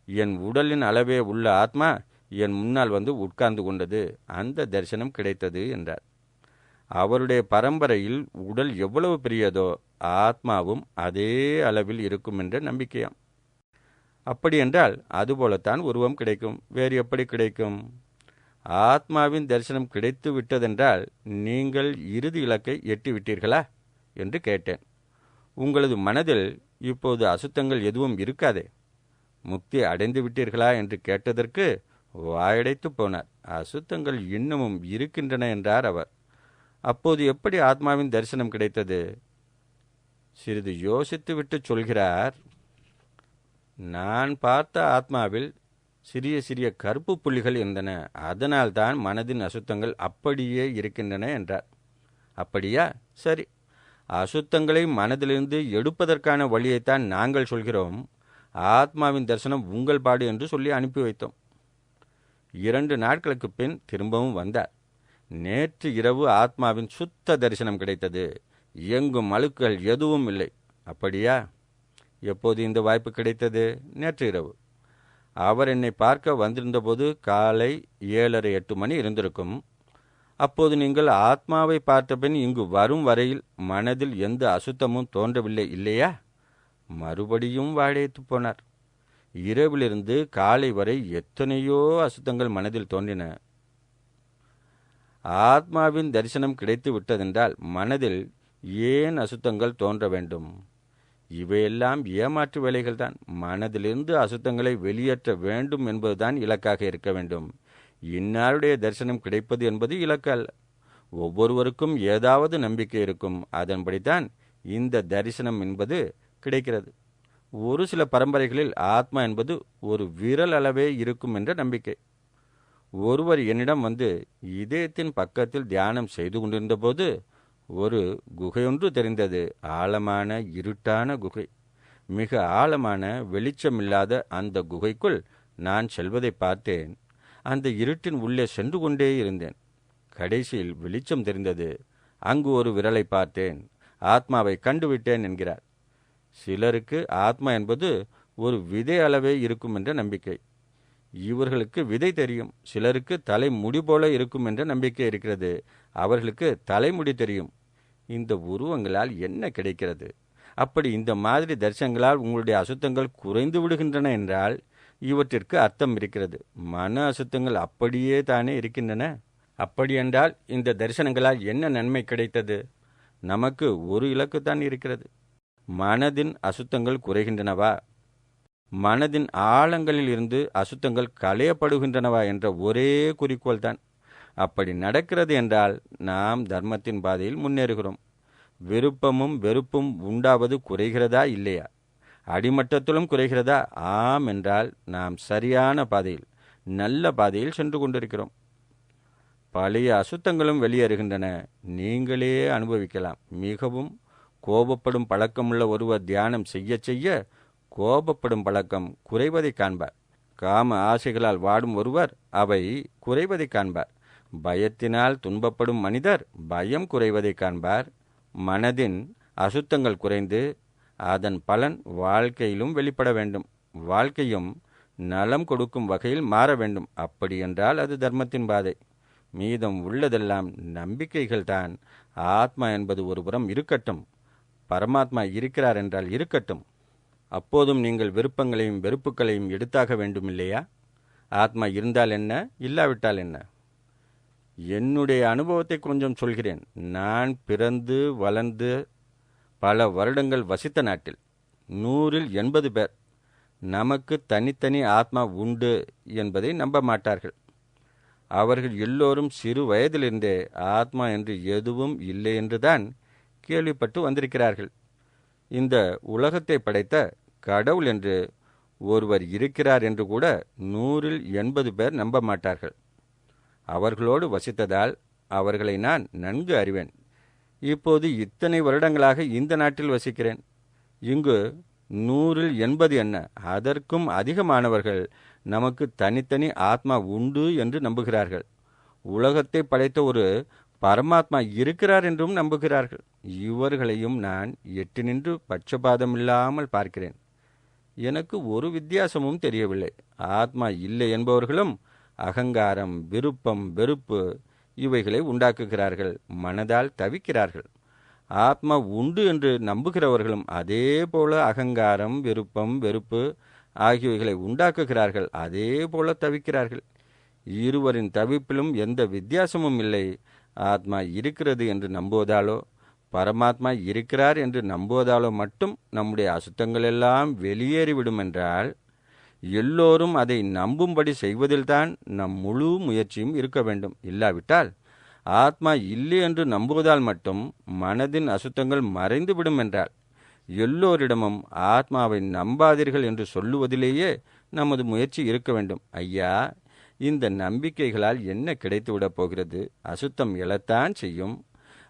என் உடலின் அளவே உள்ள ஆத்மா என் முன்னால் வந்து உட்கார்ந்து கொண்டது. அந்த தரிசனம் கிடைத்தது என்றார். அவருடைய பரம்பரையில் உடல் எவ்வளவு பெரியதோ ஆத்மாவும் அதே அளவில் இருக்கும் என்ற நம்பிக்கையாம். அப்படி என்றால் அதுபோலத்தான் உருவம் கிடைக்கும். வேறு எப்படி கிடைக்கும்? ஆத்மாவின் தரிசனம் கிடைத்து விட்டதென்றால் நீங்கள் இறுதி இலக்கை எட்டிவிட்டீர்களா என்று கேட்டேன். உங்களது மனதில் இப்போது அசுத்தங்கள் எதுவும் இருக்காதே, முக்தி அடைந்து விட்டீர்களா என்று கேட்டதற்கு வாயடைத்து போனார். அசுத்தங்கள் இன்னமும் இருக்கின்றன என்றார் அவர். அப்போது எப்படி ஆத்மாவின் தரிசனம் கிடைத்தது? சிறிது யோசித்துவிட்டு சொல்கிறார். நான் பார்த்த ஆத்மாவில் சிறிய சிறிய கருப்பு புள்ளிகள் இருந்தன. அதனால்தான் மனதின் அசுத்தங்கள் அப்படியே இருக்கின்றன என்றார். அப்படியா? சரி, அசுத்தங்களை மனதிலிருந்து எடுப்பதற்கான வழியைத்தான் நாங்கள் சொல்கிறோம். ஆத்மாவின் தரிசனம் உங்கள் பாடு என்று சொல்லி அனுப்பி வைத்தோம். 2 நாட்களுக்கு பின் திரும்பவும் வந்தார். நேற்று இரவு ஆத்மாவின் சுத்த தரிசனம் கிடைத்தது. எங்கும் அழுக்குகள் எதுவும் இல்லை. அப்படியா? எப்போது இந்த வாய்ப்பு கிடைத்தது? நேற்று இரவு. அவர் என்னை பார்க்க வந்திருந்தபோது காலை 7:30-8 மணி இருந்திருக்கும். அப்போது நீங்கள் ஆத்மாவை பார்த்தபின் இங்கு வரும் வரையில் மனதில் எந்த அசுத்தமும் தோன்றவில்லை இல்லையா? மறுபடியும் வாழைத்து போனார். இரவிலிருந்து காலை வரை எத்தனையோ அசுத்தங்கள் மனதில் தோன்றின. ஆத்மாவின் தரிசனம் கிடைத்து விட்டதென்றால் மனதில் ஏன் அசுத்தங்கள் தோன்ற வேண்டும்? இவையெல்லாம் ஏமாற்று வேலைகள்தான். மனதிலிருந்து அசுத்தங்களை வெளியேற்ற வேண்டும் என்பதுதான் இலக்காக இருக்க வேண்டும். இன்னாருடைய தரிசனம் கிடைப்பது என்பது இலக்கு அல்ல. ஒவ்வொருவருக்கும் ஏதாவது நம்பிக்கை இருக்கும். அதன்படித்தான் இந்த தரிசனம் என்பது கிடைக்கிறது. ஒரு சில பரம்பரைகளில் ஆத்மா என்பது ஒரு விரல் அளவே இருக்கும் என்ற நம்பிக்கை. ஒருவர் என்னிடம் வந்து இதயத்தின் பக்கத்தில் தியானம் செய்து கொண்டிருந்த போது ஒரு குகையொன்று தெரிந்தது. ஆழமான இருட்டான குகை. மிக ஆழமான வெளிச்சமில்லாத அந்த குகைக்குள் நான் செல்வதை பார்த்தேன். அந்த இருட்டின் உள்ளே சென்று கொண்டே இருந்தேன். கடைசியில் வெளிச்சம் தெரிந்தது. அங்கு ஒரு விரலை பார்த்தேன். ஆத்மாவை கண்டுவிட்டேன் என்கிறார். சிலருக்கு ஆத்மா என்பது ஒரு விதை அளவே இருக்கும் என்ற நம்பிக்கை. இவர்களுக்கு விதை தெரியும். சிலருக்கு தலை முடி போல இருக்கும் என்ற நம்பிக்கை இருக்கிறது. அவர்களுக்கு தலைமுடி தெரியும். இந்த உருவங்களால் என்ன கிடைக்கிறது? அப்படி இந்த மாதிரி தரிசனங்களால் உங்களுடைய அசுத்தங்கள் குறைந்து விடுகின்றன என்றால் இவற்றிற்கு அர்த்தம் இருக்கிறது. மன அசுத்தங்கள் அப்படியே தானே இருக்கின்றன. அப்படியென்றால் இந்த தரிசனங்களால் என்ன நன்மை கிடைத்தது? நமக்கு ஒரு இலக்குத்தான் இருக்கிறது. மனதின் அசுத்தங்கள் குறைகின்றனவா, மனதின் ஆழங்களில் இருந்து அசுத்தங்கள் களையப்படுகின்றனவா என்ற ஒரே குறிக்கோள் தான். அப்படி நடக்கிறது என்றால் நாம் தர்மத்தின் பாதையில் முன்னேறுகிறோம். விருப்பமும் வெறுப்பும் உண்டாவது குறைகிறதா இல்லையா? அடிமட்டத்திலும் குறைகிறதா? ஆம் என்றால் நாம் சரியான பாதையில், நல்ல பாதையில் சென்று கொண்டிருக்கிறோம். பழைய அசுத்தங்களும் வெளியேறுகின்றன. நீங்களே அனுபவிக்கலாம். மிகவும் கோபப்படும் பழக்கமுள்ள ஒருவர் தியானம் செய்ய செய்ய கோபப்படும் பழக்கம் குறைவதை காண்பார். காம ஆசைகளால் வாடும் ஒருவர் அவை குறைவதை காண்பார். பயத்தினால் துன்பப்படும் மனிதர் பயம் குறைவதை காண்பார். மனதின் அசுத்தங்கள் குறைந்து அதன் பலன் வாழ்க்கையிலும் வெளிப்பட வேண்டும். வாழ்க்கையும் நலம் கொடுக்கும் வகையில் மாற வேண்டும். அப்படியென்றால் அது தர்மத்தின் பாதை. மீதம் உள்ளதெல்லாம் நம்பிக்கைகள்தான். ஆத்மா என்பது ஒருபுறம் இருக்கட்டும், பரமாத்மா இருக்கிறார் என்றால் இருக்கட்டும். அப்போதும் நீங்கள் விருப்பங்களையும் வெறுப்புகளையும் எடுத்தாக வேண்டும் இல்லையா? ஆத்மா இருந்தால் என்ன, இல்லாவிட்டால் என்ன? என்னுடைய அனுபவத்தை கொஞ்சம் சொல்கிறேன். நான் பிறந்து வளர்ந்து பல வருடங்கள் வசித்த நாட்டில் 100ல் 80 பேர் நமக்கு தனித்தனி ஆத்மா உண்டு என்பதை நம்ப மாட்டார்கள். அவர்கள் எல்லோரும் சிறு வயதிலிருந்தே ஆத்மா என்று எதுவும் இல்லை என்றுதான் கேள்விப்பட்டு வந்திருக்கிறார்கள். இந்த உலகத்தை படைத்த கடவுள் என்று ஒருவர் இருக்கிறார் என்று கூட 100ல் 80 பேர் நம்ப மாட்டார்கள். அவர்களோடு வசித்ததால் அவர்களை நான் நன்கு அறிவேன். இப்போது இத்தனை வருடங்களாக இந்த நாட்டில் வசிக்கிறேன். இங்கு 100ல் 80 என்ன, அதற்கும் அதிகமானவர்கள் நமக்கு தனித்தனி ஆத்மா உண்டு என்று நம்புகிறார்கள். உலகத்தை படைத்த ஒரு பரமாத்மா இருக்கிறார் என்றும் நம்புகிறார்கள். இவர்களையும் நான் எட்டு நின்று பட்சபாதமில்லாமல் பார்க்கிறேன். எனக்கு ஒரு வித்தியாசமும் தெரியவில்லை. ஆத்மா இல்லை என்பவர்களும் அகங்காரம், விருப்பம், வெறுப்பு இவைகளை உண்டாக்குகிறார்கள், மனதால் தவிக்கிறார்கள். ஆத்மா உண்டு என்று நம்புகிறவர்களும் அதே போல அகங்காரம், விருப்பம், வெறுப்பு ஆகியவைகளை உண்டாக்குகிறார்கள், அதே போல தவிக்கிறார்கள். இருவரின் தவிப்பிலும் எந்த வித்தியாசமும் இல்லை. ஆத்மா இருக்கிறது என்று நம்புவதாலோ பரமாத்மா இருக்கிறார் என்று நம்புவதாலோ மட்டும் நம்முடைய அசுத்தங்கள் எல்லாம் வெளியேறிவிடும் என்றால், எல்லோரும் அதை நம்பும்படி செய்வதில்தான் நம் முழு முயற்சியும் இருக்க வேண்டும். இல்லாவிட்டால் ஆத்மா இல்லை என்று நம்புவதால் மட்டும் மனதின் அசுத்தங்கள் மறைந்துவிடும் என்றால், எல்லோரிடமும் ஆத்மாவை நம்பாதீர்கள் என்று சொல்லுவதிலேயே நமது முயற்சி இருக்க வேண்டும். ஐயா, இந்த நம்பிக்கைகளால் என்ன கிடைத்துவிடப் போகிறது? அசுத்தம் எழத்தான் செய்யும்.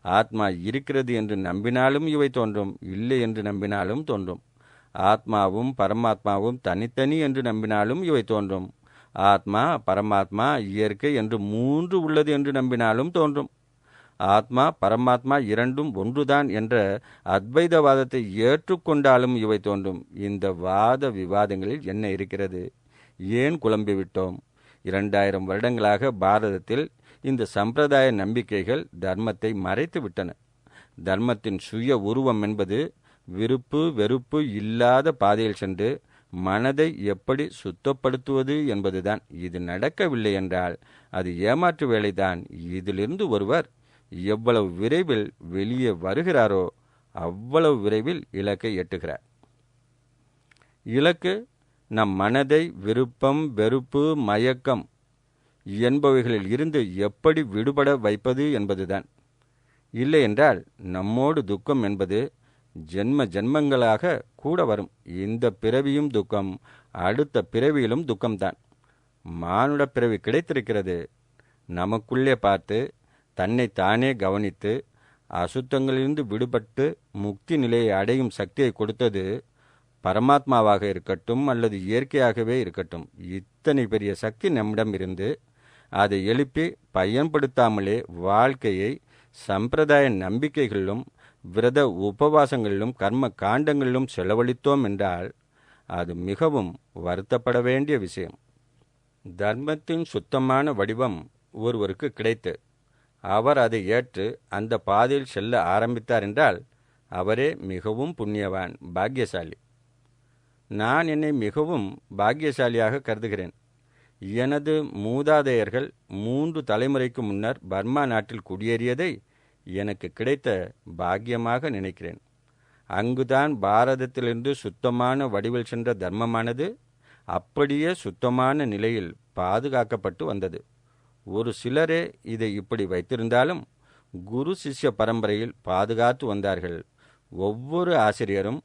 ஆத்மா இருக்கிறது என்று நம்பினாலும் இவை தோன்றும், இல்லை என்று நம்பினாலும் தோன்றும். ஆத்மாவும் பரமாத்மாவும் தனித்தனி என்று நம்பினாலும் இவை தோன்றும். ஆத்மா, பரமாத்மா, இயற்கை என்று 3 உள்ளது என்று நம்பினாலும் தோன்றும். ஆத்மா பரமாத்மா இரண்டும் ஒன்றுதான் என்ற அத்வைதவாதத்தை ஏற்றுக்கொண்டாலும் இவை தோன்றும். இந்த வாத விவாதங்களில் என்ன இருக்கிறது? ஏன் குழம்பிவிட்டோம்? 2000 வருடங்களாக பாரதத்தில் இந்த சம்பிரதாய நம்பிக்கைகள் தர்மத்தை மறைத்து விட்டன. தர்மத்தின் சுய உருவம் என்பது விருப்பு வெறுப்பு இல்லாத பாதையில் சென்று மனதை எப்படி சுத்தப்படுத்துவது என்பதுதான். இது நடக்கவில்லை என்றால் அது ஏமாற்று வேலைதான். இதிலிருந்து ஒருவர் எவ்வளவு விரைவில் வெளியே வருகிறாரோ அவ்வளவு விரைவில் இலக்கை எட்டுகிறார். இலக்கு நம் மனதை விருப்பம், வெறுப்பு, மயக்கம் என்பவைகளில் இருந்து எப்படி விடுபட வைப்பது என்பதுதான். இல்லை என்றால் நம்மோடு துக்கம் என்பது ஜென்ம ஜென்மங்களாக கூட வரும். இந்த பிறவியும் துக்கம், அடுத்த பிறவியிலும் துக்கம்தான். மானுட பிறவி கிடைத்திருக்கிறது. நமக்குள்ளே பார்த்து தன்னை தானே கவனித்து அசுத்தங்களிலிருந்து விடுபட்டு முக்தி நிலையை அடையும் சக்தியை கொடுத்தது பரமாத்மாவாக இருக்கட்டும் அல்லது இயற்கையாகவே இருக்கட்டும், இத்தனை பெரிய சக்தி நம்மிடம் இருந்து அதை எழுப்பி பயன்படுத்தாமலே வாழ்க்கையை சம்பிரதாய நம்பிக்கைகளிலும் விரத உபவாசங்களிலும் கர்ம காண்டங்களிலும் செலவழித்தோம் என்றால் அது மிகவும் வருத்தப்பட வேண்டிய விஷயம். தர்மத்தின் சுத்தமான வடிவம் ஒருவருக்கு கிடைத்து அவர் அதை ஏற்று அந்த பாதையில் செல்ல ஆரம்பித்தார் என்றால் அவரே மிகவும் புண்ணியவான், பாக்கியசாலி. நான் என்னை மிகவும் பாக்கியசாலியாக கருதுகிறேன். எனது மூதாதையர்கள் 3 தலைமுறைக்கு முன்னர் பர்மா நாட்டில் குடியேறியதை எனக்கு கிடைத்த பாக்கியமாக நினைக்கிறேன். அங்குதான் பாரதத்திலிருந்து சுத்தமான வடிவில் சென்ற தர்மமானது அப்படியே சுத்தமான நிலையில் பாதுகாக்கப்பட்டு வந்தது. ஒரு சிலரே இதை இப்படி வைத்திருந்தாலும் குரு சிஷ்ய பரம்பரையில் பாதுகாத்து வந்தார்கள். ஒவ்வொரு ஆசிரியரும்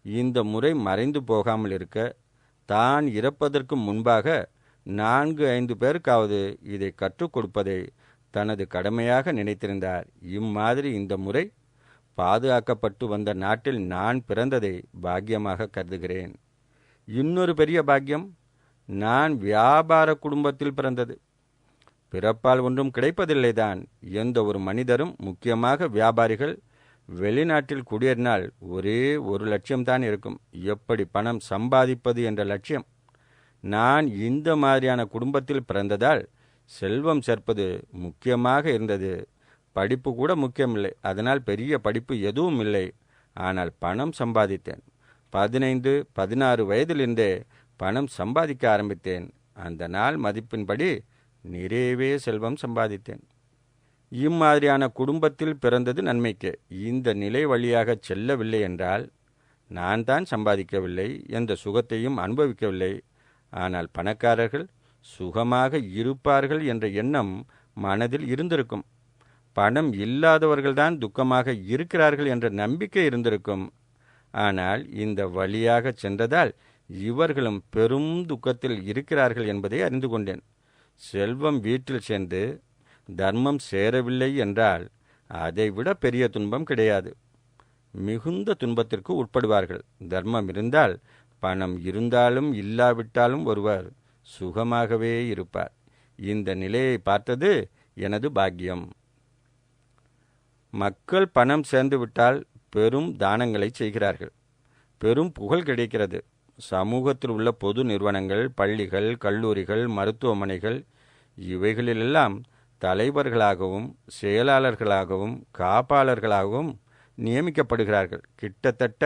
இந்த முறை மறைந்து போகாமல் இருக்க தான் இறப்பதற்கு முன்பாக 4-5 பேருக்காவது இதை கற்றுக் கொடுப்பதை தனது கடமையாக நினைத்திருந்தார். இம்மாதிரி இந்த முறை பாதுகாக்கப்பட்டு வந்த நாட்டில் நான் பிறந்ததை பாக்கியமாக கருதுகிறேன். இன்னொரு பெரிய பாக்கியம், நான் வியாபார குடும்பத்தில் பிறந்தது. பிறப்பால் ஒன்றும் கிடைப்பதில்லைதான். எந்த ஒரு மனிதரும், முக்கியமாக வியாபாரிகள், வெளிநாட்டில் குடியேறினால் ஒரே ஒரு லட்சியம்தான் இருக்கும்: எப்படி பணம் சம்பாதிப்பது என்ற லட்சியம். நான் இந்த மாதிரியான குடும்பத்தில் பிறந்ததால் செல்வம் சேர்ப்பது முக்கியமாக இருந்தது. படிப்பு கூட முக்கியமில்லை, அதனால் பெரிய படிப்பு எதுவும் இல்லை. ஆனால் பணம் சம்பாதித்தேன். 15-16 வயதிலிருந்தே பணம் சம்பாதிக்க ஆரம்பித்தேன். அந்த நாள் மதிப்பின்படி நிறையவே செல்வம் சம்பாதித்தேன். இம்மாதிரியான குடும்பத்தில் பிறந்தது நன்மைக்கு. இந்த நிலை வழியாக செல்லவில்லை என்றால் நான் தான் சம்பாதிக்கவில்லை, எந்த சுகத்தையும் அனுபவிக்கவில்லை. ஆனால் பணக்காரர்கள் சுகமாக இருப்பார்கள் என்ற எண்ணம் மனதில் இருந்திருக்கும். பணம் இல்லாதவர்கள்தான் துக்கமாக இருக்கிறார்கள் என்ற நம்பிக்கை இருந்திருக்கும். ஆனால் இந்த வழியாக சென்றதால் இவர்களும் பெரும் துக்கத்தில் இருக்கிறார்கள் என்பதை அறிந்து கொண்டேன். செல்வம் வீட்டில் சேர்ந்து தர்மம் சேரவில்லை என்றால் அதைவிட பெரிய துன்பம் கிடையாது. மிகுந்த துன்பத்திற்கு உட்படுவார்கள். தர்மம் இருந்தால் பணம் இருந்தாலும் இல்லாவிட்டாலும் ஒருவர் சுகமாகவே இருப்பார். இந்த நிலையை பார்த்தது எனது பாக்கியம். மக்கள் பணம் சேர்ந்து விட்டால் பெரும் தானங்களை செய்கிறார்கள். பெரும் புகழ் கிடைக்கிறது. சமூகத்தில் உள்ள பொது நிறுவனங்கள், பள்ளிகள், கல்லூரிகள், மருத்துவமனைகள் இவைகளிலெல்லாம் தலைவர்களாகவும் செயலாளர்களாகவும் காப்பாளர்களாகவும் நியமிக்கப்படுகிறார்கள். கிட்டத்தட்ட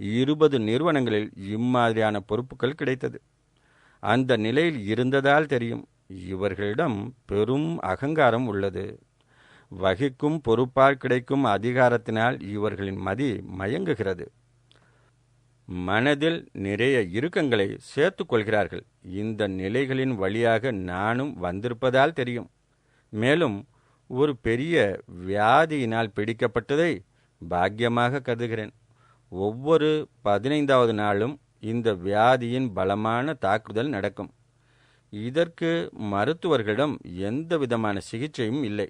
20 நிறுவனங்களில் இம்மாதிரியான பொறுப்புகள் கிடைத்தது. அந்த நிலையில் இருந்ததால் தெரியும், இவர்களிடம் பெரும் அகங்காரம் உள்ளது. வகிக்கும் பொறுப்பால் கிடைக்கும் அதிகாரத்தினால் இவர்களின் மதி மயங்குகிறது. மனதில் நிறைய இறுக்கங்களை சேர்த்து கொள்கிறார்கள். இந்த நிலைகளின் வழியாக நானும் வந்திருப்பதால் தெரியும். மேலும் ஒரு பெரிய வியாதியினால் பிடிக்கப்பட்டதை பாக்கியமாக கருதுகிறேன். ஒவ்வொரு 15வது நாளும் இந்த வியாதியின் பலமான தாக்குதல் நடக்கும். இதற்கு மருத்துவர்களிடம் எந்த விதமான சிகிச்சையும் இல்லை.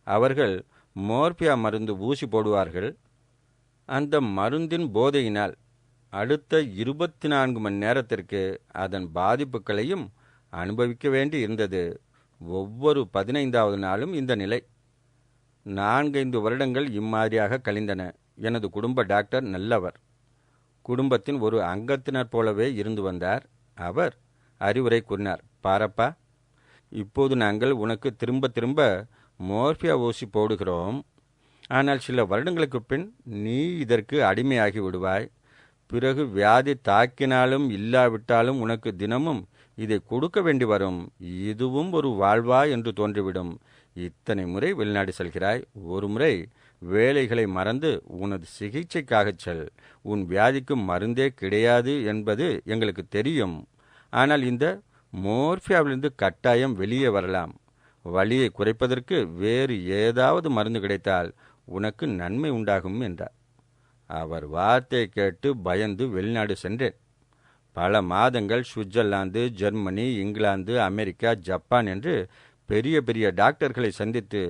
அவர்கள் மோர்பியா மருந்து ஊசி போடுவார்கள். அந்த மருந்தின் போதையினால் அடுத்த 24 மணி நேரத்திற்கு அதன் பாதிப்புகளையும் அனுபவிக்க வேண்டி இருந்தது. ஒவ்வொரு 15வது நாளும் இந்த நிலை. 4-5 வருடங்கள் இம்மாதிரியாக கழிந்தன. எனது குடும்ப டாக்டர் நல்லவர். குடும்பத்தின் ஒரு அங்கத்தினர் போலவே இருந்து வந்தார். அவர் அறிவுரை கூறினார்: பாரப்பா, இப்போது நாங்கள் உனக்கு திரும்ப திரும்ப மோர்பியா ஊசி போடுகிறோம். ஆனால் சில வருடங்களுக்கு பின் நீ இதற்கு அடிமையாகி விடுவாய். பிறகு வியாதி தாக்கினாலும் இல்லாவிட்டாலும் உனக்கு தினமும் இதை கொடுக்க வேண்டி வரும். இதுவும் ஒரு வாழ்வா என்று தோன்றிவிடும். இத்தனை முறை வெளிநாடு செல்கிறாய். ஒரு முறை வேலைகளை மறந்து உனது சிகிச்சைக்காகச் செல். உன் வியாதிக்கு மருந்தே கிடையாது என்பது எங்களுக்கு தெரியும். ஆனால் இந்த மோர்பியாவிலிருந்து கட்டாயம் வெளியே வரலாம். வலியை குறைப்பதற்கு வேறு ஏதாவது மருந்து கிடைத்தால் உனக்கு நன்மை உண்டாகும் என்றார். அவர் வார்த்தையை கேட்டு பயந்து வெளிநாடு சென்றேன். பல மாதங்கள் Switzerland, Germany, England, America, Japan என்று பெரிய பெரிய டாக்டர்களை சந்தித்து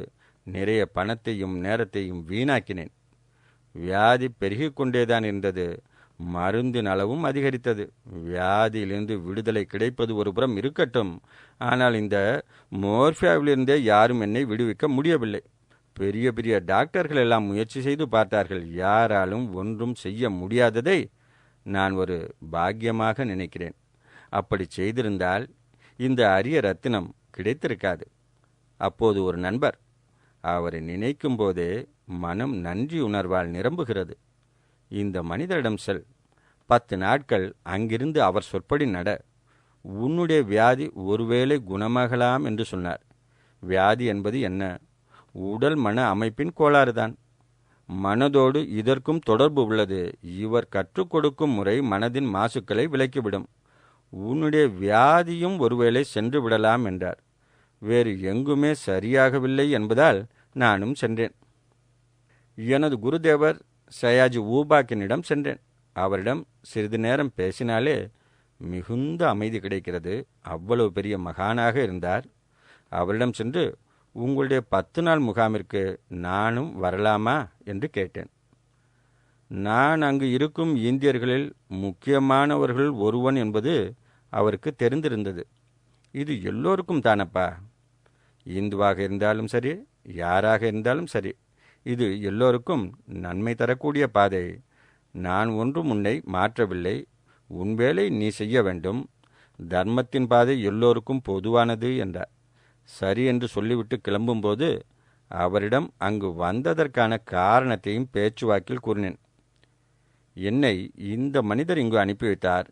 நிறைய பணத்தையும் நேரத்தையும் வீணாக்கினேன். வியாதி பெருகிக் கொண்டேதான் இருந்தது. மருந்தின் அளவும் அதிகரித்தது. வியாதியிலிருந்து விடுதலை கிடைப்பது ஒரு புறம் இருக்கட்டும், ஆனால் இந்த மோர்பியாவிலிருந்தே யாரும் என்னை விடுவிக்க முடியவில்லை. பெரிய பெரிய டாக்டர்கள் எல்லாம் முயற்சி செய்து பார்த்தார்கள். யாராலும் ஒன்றும் செய்ய முடியாததை நான் ஒரு பாக்கியமாக நினைக்கிறேன். அப்படி செய்திருந்தால் இந்த அரிய ரத்தினம் கிடைத்திருக்காது. அப்போது ஒரு நண்பர், அவரை நினைக்கும் போதே மனம் நன்றி உணர்வால் நிரம்புகிறது. இந்த மனிதரிடம் செல், 10 நாட்கள் அங்கிருந்து அவர் சொற்படி நட. உன்னுடைய வியாதி ஒருவேளை குணமாகலாம் என்று சொன்னார். வியாதி என்பது என்ன? உடல் மன அமைப்பின் கோளாறுதான். மனதோடு இதற்கும் தொடர்பு உள்ளது. இவர் கற்றுக் கொடுக்கும் முறை மனதின் மாசுக்களை விலக்கிவிடும். உன்னுடைய வியாதியும் ஒருவேளை சென்று விடலாம் என்றார். வேறு எங்குமே சரியாகவில்லை என்பதால் நானும் சென்றேன். எனது குருதேவர் சயாஜி ஊபாக்கினிடம் சென்றேன். அவரிடம் சிறிது நேரம் பேசினாலே மிகுந்த அமைதி கிடைக்கிறது. அவ்வளவு பெரிய மகானாக இருந்தார். அவரிடம் சென்று, உங்களுடைய 10 நாள் முகாமிற்கு நானும் வரலாமா என்று கேட்டேன். நான் அங்கு இருக்கும் இந்தியர்களில் முக்கியமானவர்கள் ஒருவன் என்பது அவருக்கு தெரிந்திருந்தது. இது எல்லோருக்கும் தானப்பா. இந்துவாக இருந்தாலும் சரி, யாராக இருந்தாலும் சரி, இது எல்லோருக்கும் நன்மை தரக்கூடிய பாதை. நான் ஒன்றும் உன்னை மாற்றவில்லை. உன் வேலை நீ செய்ய வேண்டும். தர்மத்தின் பாதை எல்லோருக்கும் பொதுவானது என்றார். சரி என்று சொல்லிவிட்டு கிளம்பும்போது அவரிடம் அங்கு வந்ததற்கான காரணத்தையும் பேச்சுவாக்கில் கூறினேன். என்னை இந்த மனிதர் இங்கு அனுப்பி வைத்தார்.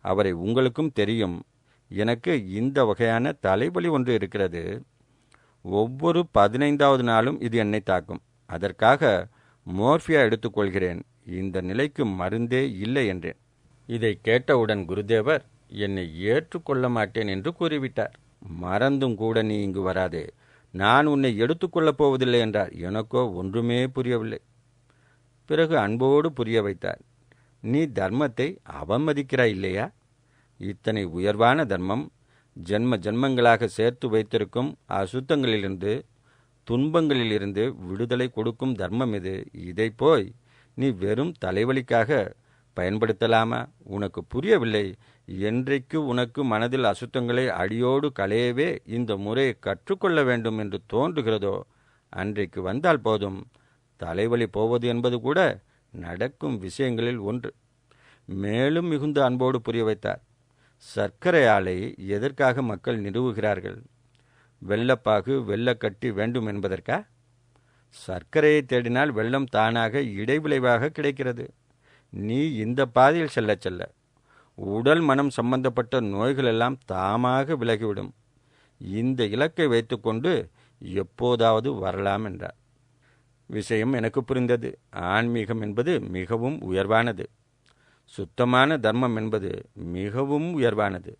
அவரை உங்களுக்கும் தெரியும். எனக்கு இந்த வகையான தலைவலி ஒன்று இருக்கிறது. ஒவ்வொரு 15வது நாளும் இது என்னை தாக்கும். அதற்காக மோர்ஃபியா எடுத்துக்கொள்கிறேன். இந்த நிலைக்கு மருந்தே இல்லை என்றேன். இதை கேட்டவுடன் குருதேவர் என்னை ஏற்றுக்கொள்ள மாட்டேன் என்று கூறிவிட்டார். மறந்தும் கூட நீ இங்கு வராதே, நான் உன்னை எடுத்துக்கொள்ளப் போவதில்லை என்றார். எனக்கோ ஒன்றுமே புரியவில்லை. பிறகு அன்போடு புரிய வைத்தார். நீ தர்மத்தை அவமதிக்கிறாய் இல்லையா? இத்தனை உயர்வான தர்மம் ஜென்ம ஜென்மங்களாக சேர்த்து வைத்திருக்கும் அசுத்தங்களிலிருந்து, துன்பங்களிலிருந்து விடுதலை கொடுக்கும் தர்மம் இது. இதை போய் நீ வெறும் தலைவலிக்காக பயன்படுத்தலாமா? உனக்கு புரியவில்லை. என்றைக்கு உனக்கு மனதில் அசுத்தங்களை அடியோடு களையவே இந்த முறையை கற்றுக்கொள்ள வேண்டும் என்று தோன்றுகிறதோ அன்றைக்கு வந்தால் போதும். தலைவலி போவது என்பது கூட நடக்கும் விஷயங்களில் ஒன்று. மேலும் மிகுந்த அன்போடு புரிய வைத்தார். சர்க்கரை ஆலை எதற்காக மக்கள் நிறுவுகிறார்கள்? வெள்ளப்பாகு வெள்ளக்கட்டி வேண்டும் என்பதற்கா? சர்க்கரையை தேடினால் வெள்ளம் தானாக இடைவிளைவாக கிடைக்கிறது. நீ இந்த பாதையில் செல்ல செல்ல உடல் மனம் சம்பந்தப்பட்ட நோய்களெல்லாம் தாமாக விலகிவிடும். இந்த இலக்கை வைத்துக்கொண்டு எப்போதாவது வரலாம் என்றார். விஷயம் எனக்கு புரிந்தது. ஆன்மீகம் என்பது மிகவும் உயர்வானது. சுத்தமான தர்மம் என்பது மிகவும் உயர்வானது.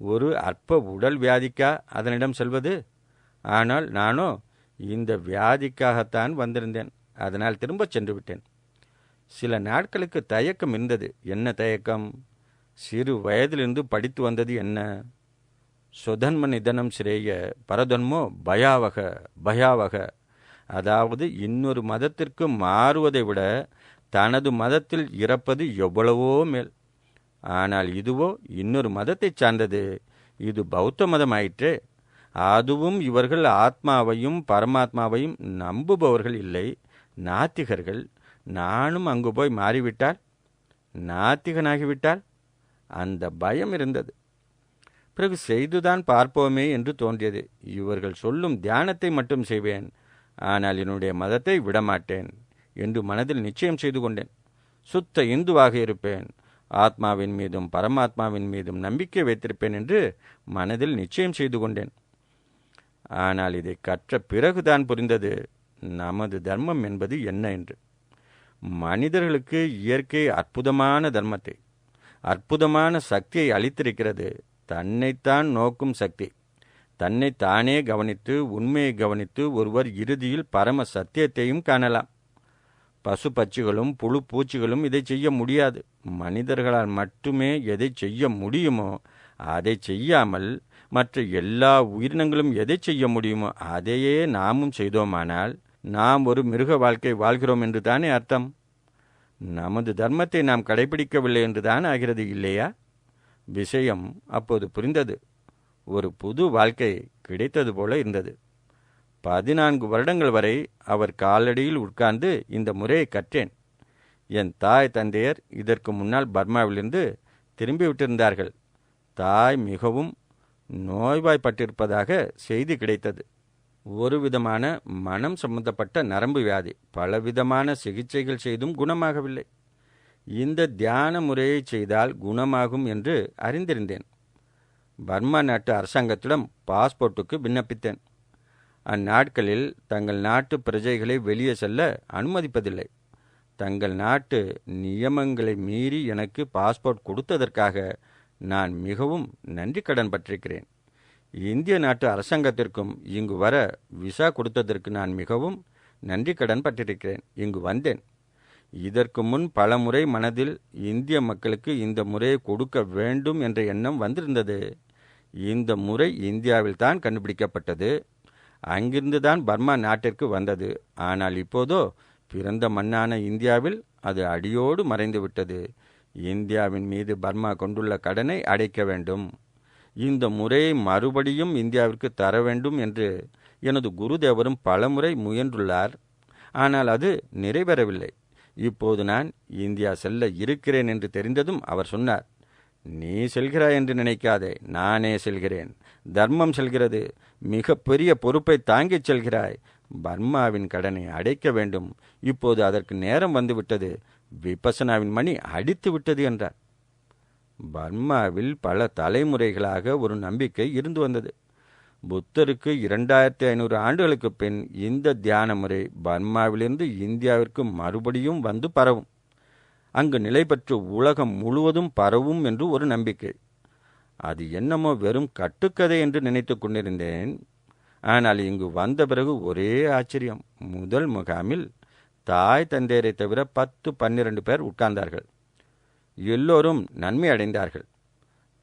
ஒரு அற்ப உடல் வியாதிக்கா அதனிடம் செல்வது? ஆனால் நானோ இந்த வியாதிக்காகத்தான் வந்திருந்தேன். அதனால் திரும்பச் சென்று விட்டேன். சில நாட்களுக்கு தயக்கம் இருந்தது. என்ன தயக்கம்? சிறு வயதிலிருந்து படித்து வந்தது என்ன? சுதன்ம நிதனம் சிரேய பரதன்மோ பயாவக பயாவக. அதாவது இன்னொரு மதத்திற்கு மாறுவதை விட தனது மதத்தில் இறப்பது எவ்வளவோ மேல். ஆனால் இதுவோ இன்னொரு மதத்தை சார்ந்தது. இது பௌத்த மதம் ஆயிற்றே. அதுவும் இவர்கள் ஆத்மாவையும் பரமாத்மாவையும் நம்புபவர்கள் இல்லை, நாத்திகர்கள். நானும் அங்கு போய் மாறிவிட்டால், நாத்திகனாகிவிட்டால், அந்த பயம் இருந்தது. பிறகு செய்துதான் பார்ப்போமே என்று தோன்றியது. இவர்கள் சொல்லும் தியானத்தை மட்டும் செய்வேன், ஆனால் என்னுடைய மதத்தை விடமாட்டேன் என்று மனதில் நிச்சயம் செய்து கொண்டேன். சுத்த இந்துவாக இருப்பேன், ஆத்மாவின் மீதும் பரமாத்மாவின் மீதும் நம்பிக்கை வைத்திருப்பேன் என்று மனதில் நிச்சயம் செய்து கொண்டேன். ஆனால் இதை கற்ற பிறகுதான் புரிந்தது நமது தர்மம் என்பது என்ன என்று. மனிதர்களுக்கு இயற்கை அற்புதமான தர்மத்தை, அற்புதமான சக்தியை அளித்திருக்கிறது. தன்னைத்தான் நோக்கும் சக்தி. தன்னைத்தானே கவனித்து, உண்மையை கவனித்து ஒருவர் இறுதியில் பரம சத்தியத்தையும் காணலாம். பசு பட்சிகளும் புழு பூச்சிகளும் இதை செய்ய முடியாது. மனிதர்களால் மட்டுமே எதை செய்ய முடியுமோ அதை செய்யாமல் மற்ற எல்லா உயிரினங்களும் எதை செய்ய முடியுமோ அதையே நாமும் செய்தோமானால் நாம் ஒரு மிருக வாழ்க்கை வாழ்கிறோம் என்று தானே அர்த்தம். நமது தர்மத்தை நாம் கடைபிடிக்கவில்லை என்று தான் ஆகிறது இல்லையா? விஷயம் அப்போது புரிந்தது. ஒரு புது வாழ்க்கை கிடைத்தது போல இருந்தது. 14 வருடங்கள் வரை அவர் காலடியில் உட்கார்ந்து இந்த முறையை கற்றேன். என் தாய் தந்தையர் இதற்கு முன்னால் பர்மாவிலிருந்து திரும்பிவிட்டிருந்தார்கள். தாய் மிகவும் நோய்வாய்ப்பட்டிருப்பதாக செய்தி கிடைத்தது. ஒரு விதமான மனம் சம்பந்தப்பட்ட நரம்பு வியாதி. பலவிதமான சிகிச்சைகள் செய்தும் குணமாகவில்லை. இந்த தியான முறையை செய்தால் குணமாகும் என்று அறிந்திருந்தேன். பர்மா நாட்டு அரசாங்கத்திடம் பாஸ்போர்ட்டுக்கு விண்ணப்பித்தேன். அந்நாட்களில் தங்கள் நாட்டு பிரஜைகளை வெளியே செல்ல அனுமதிப்பதில்லை. தங்கள் நாட்டு நியமங்களை மீறி எனக்கு பாஸ்போர்ட் கொடுத்ததற்காக நான் மிகவும் நன்றி கடன் பட்டிருக்கிறேன். இந்திய நாட்டு அரசாங்கத்திற்கும் இங்கு வர விசா கொடுத்ததற்கு நான் மிகவும் நன்றி கடன் பட்டிருக்கிறேன். இங்கு வந்தேன். இதற்கு முன் பல முறை மனதில் இந்திய மக்களுக்கு இந்த முறையை கொடுக்க வேண்டும் என்ற எண்ணம் வந்திருந்தது. இந்த முறை இந்தியாவில் தான் கண்டுபிடிக்கப்பட்டது. அங்கிருந்து தான் பர்மா நாட்டிற்கு வந்தது. ஆனால் இப்போதோ பிறந்த மண்ணான இந்தியாவில் அது அடியோடு மறைந்துவிட்டது. இந்தியாவின் மீது பர்மா கொண்டுள்ள கடனை அடைக்க வேண்டும். இந்த முறையை மறுபடியும் இந்தியாவிற்கு தர வேண்டும் என்று எனது குருதேவரும் பலமுறை முயன்றுள்ளார். ஆனால் அது நிறைவேறவில்லை. இப்போது நான் இந்தியா செல்ல இருக்கிறேன் என்று தெரிந்ததும் அவர் சொன்னார், நீ செல்கிறாய் என்று நினைக்காதே, நானே செல்கிறேன். தர்மம் செல்கிறது. மிக பெரிய பொறுப்பை தாங்கிச் செல்கிறாய். பர்மாவின் கடனை அடைக்க வேண்டும். இப்போது அதற்கு நேரம் வந்துவிட்டது. விபசனாவின் மணி அடித்து விட்டது என்றார். பர்மாவில் பல தலைமுறைகளாக ஒரு நம்பிக்கை இருந்து வந்தது. புத்தருக்கு 2500 ஆண்டுகளுக்கு பின் இந்த தியான முறை பர்மாவிலிருந்து இந்தியாவிற்கு மறுபடியும் வந்து பரவும், அங்கு நிலை பெற்று உலகம் முழுவதும் பரவும் என்று ஒரு நம்பிக்கை. அது என்னமோ வெறும் கட்டுக்கதை என்று நினைத்து கொண்டிருந்தேன். ஆனால் இங்கு வந்த பிறகு ஒரே ஆச்சரியம். முதல் முகாமில் தாய் தந்தையரை தவிர 10-12 பேர் உட்கார்ந்தார்கள். எல்லோரும் நன்மை அடைந்தார்கள்.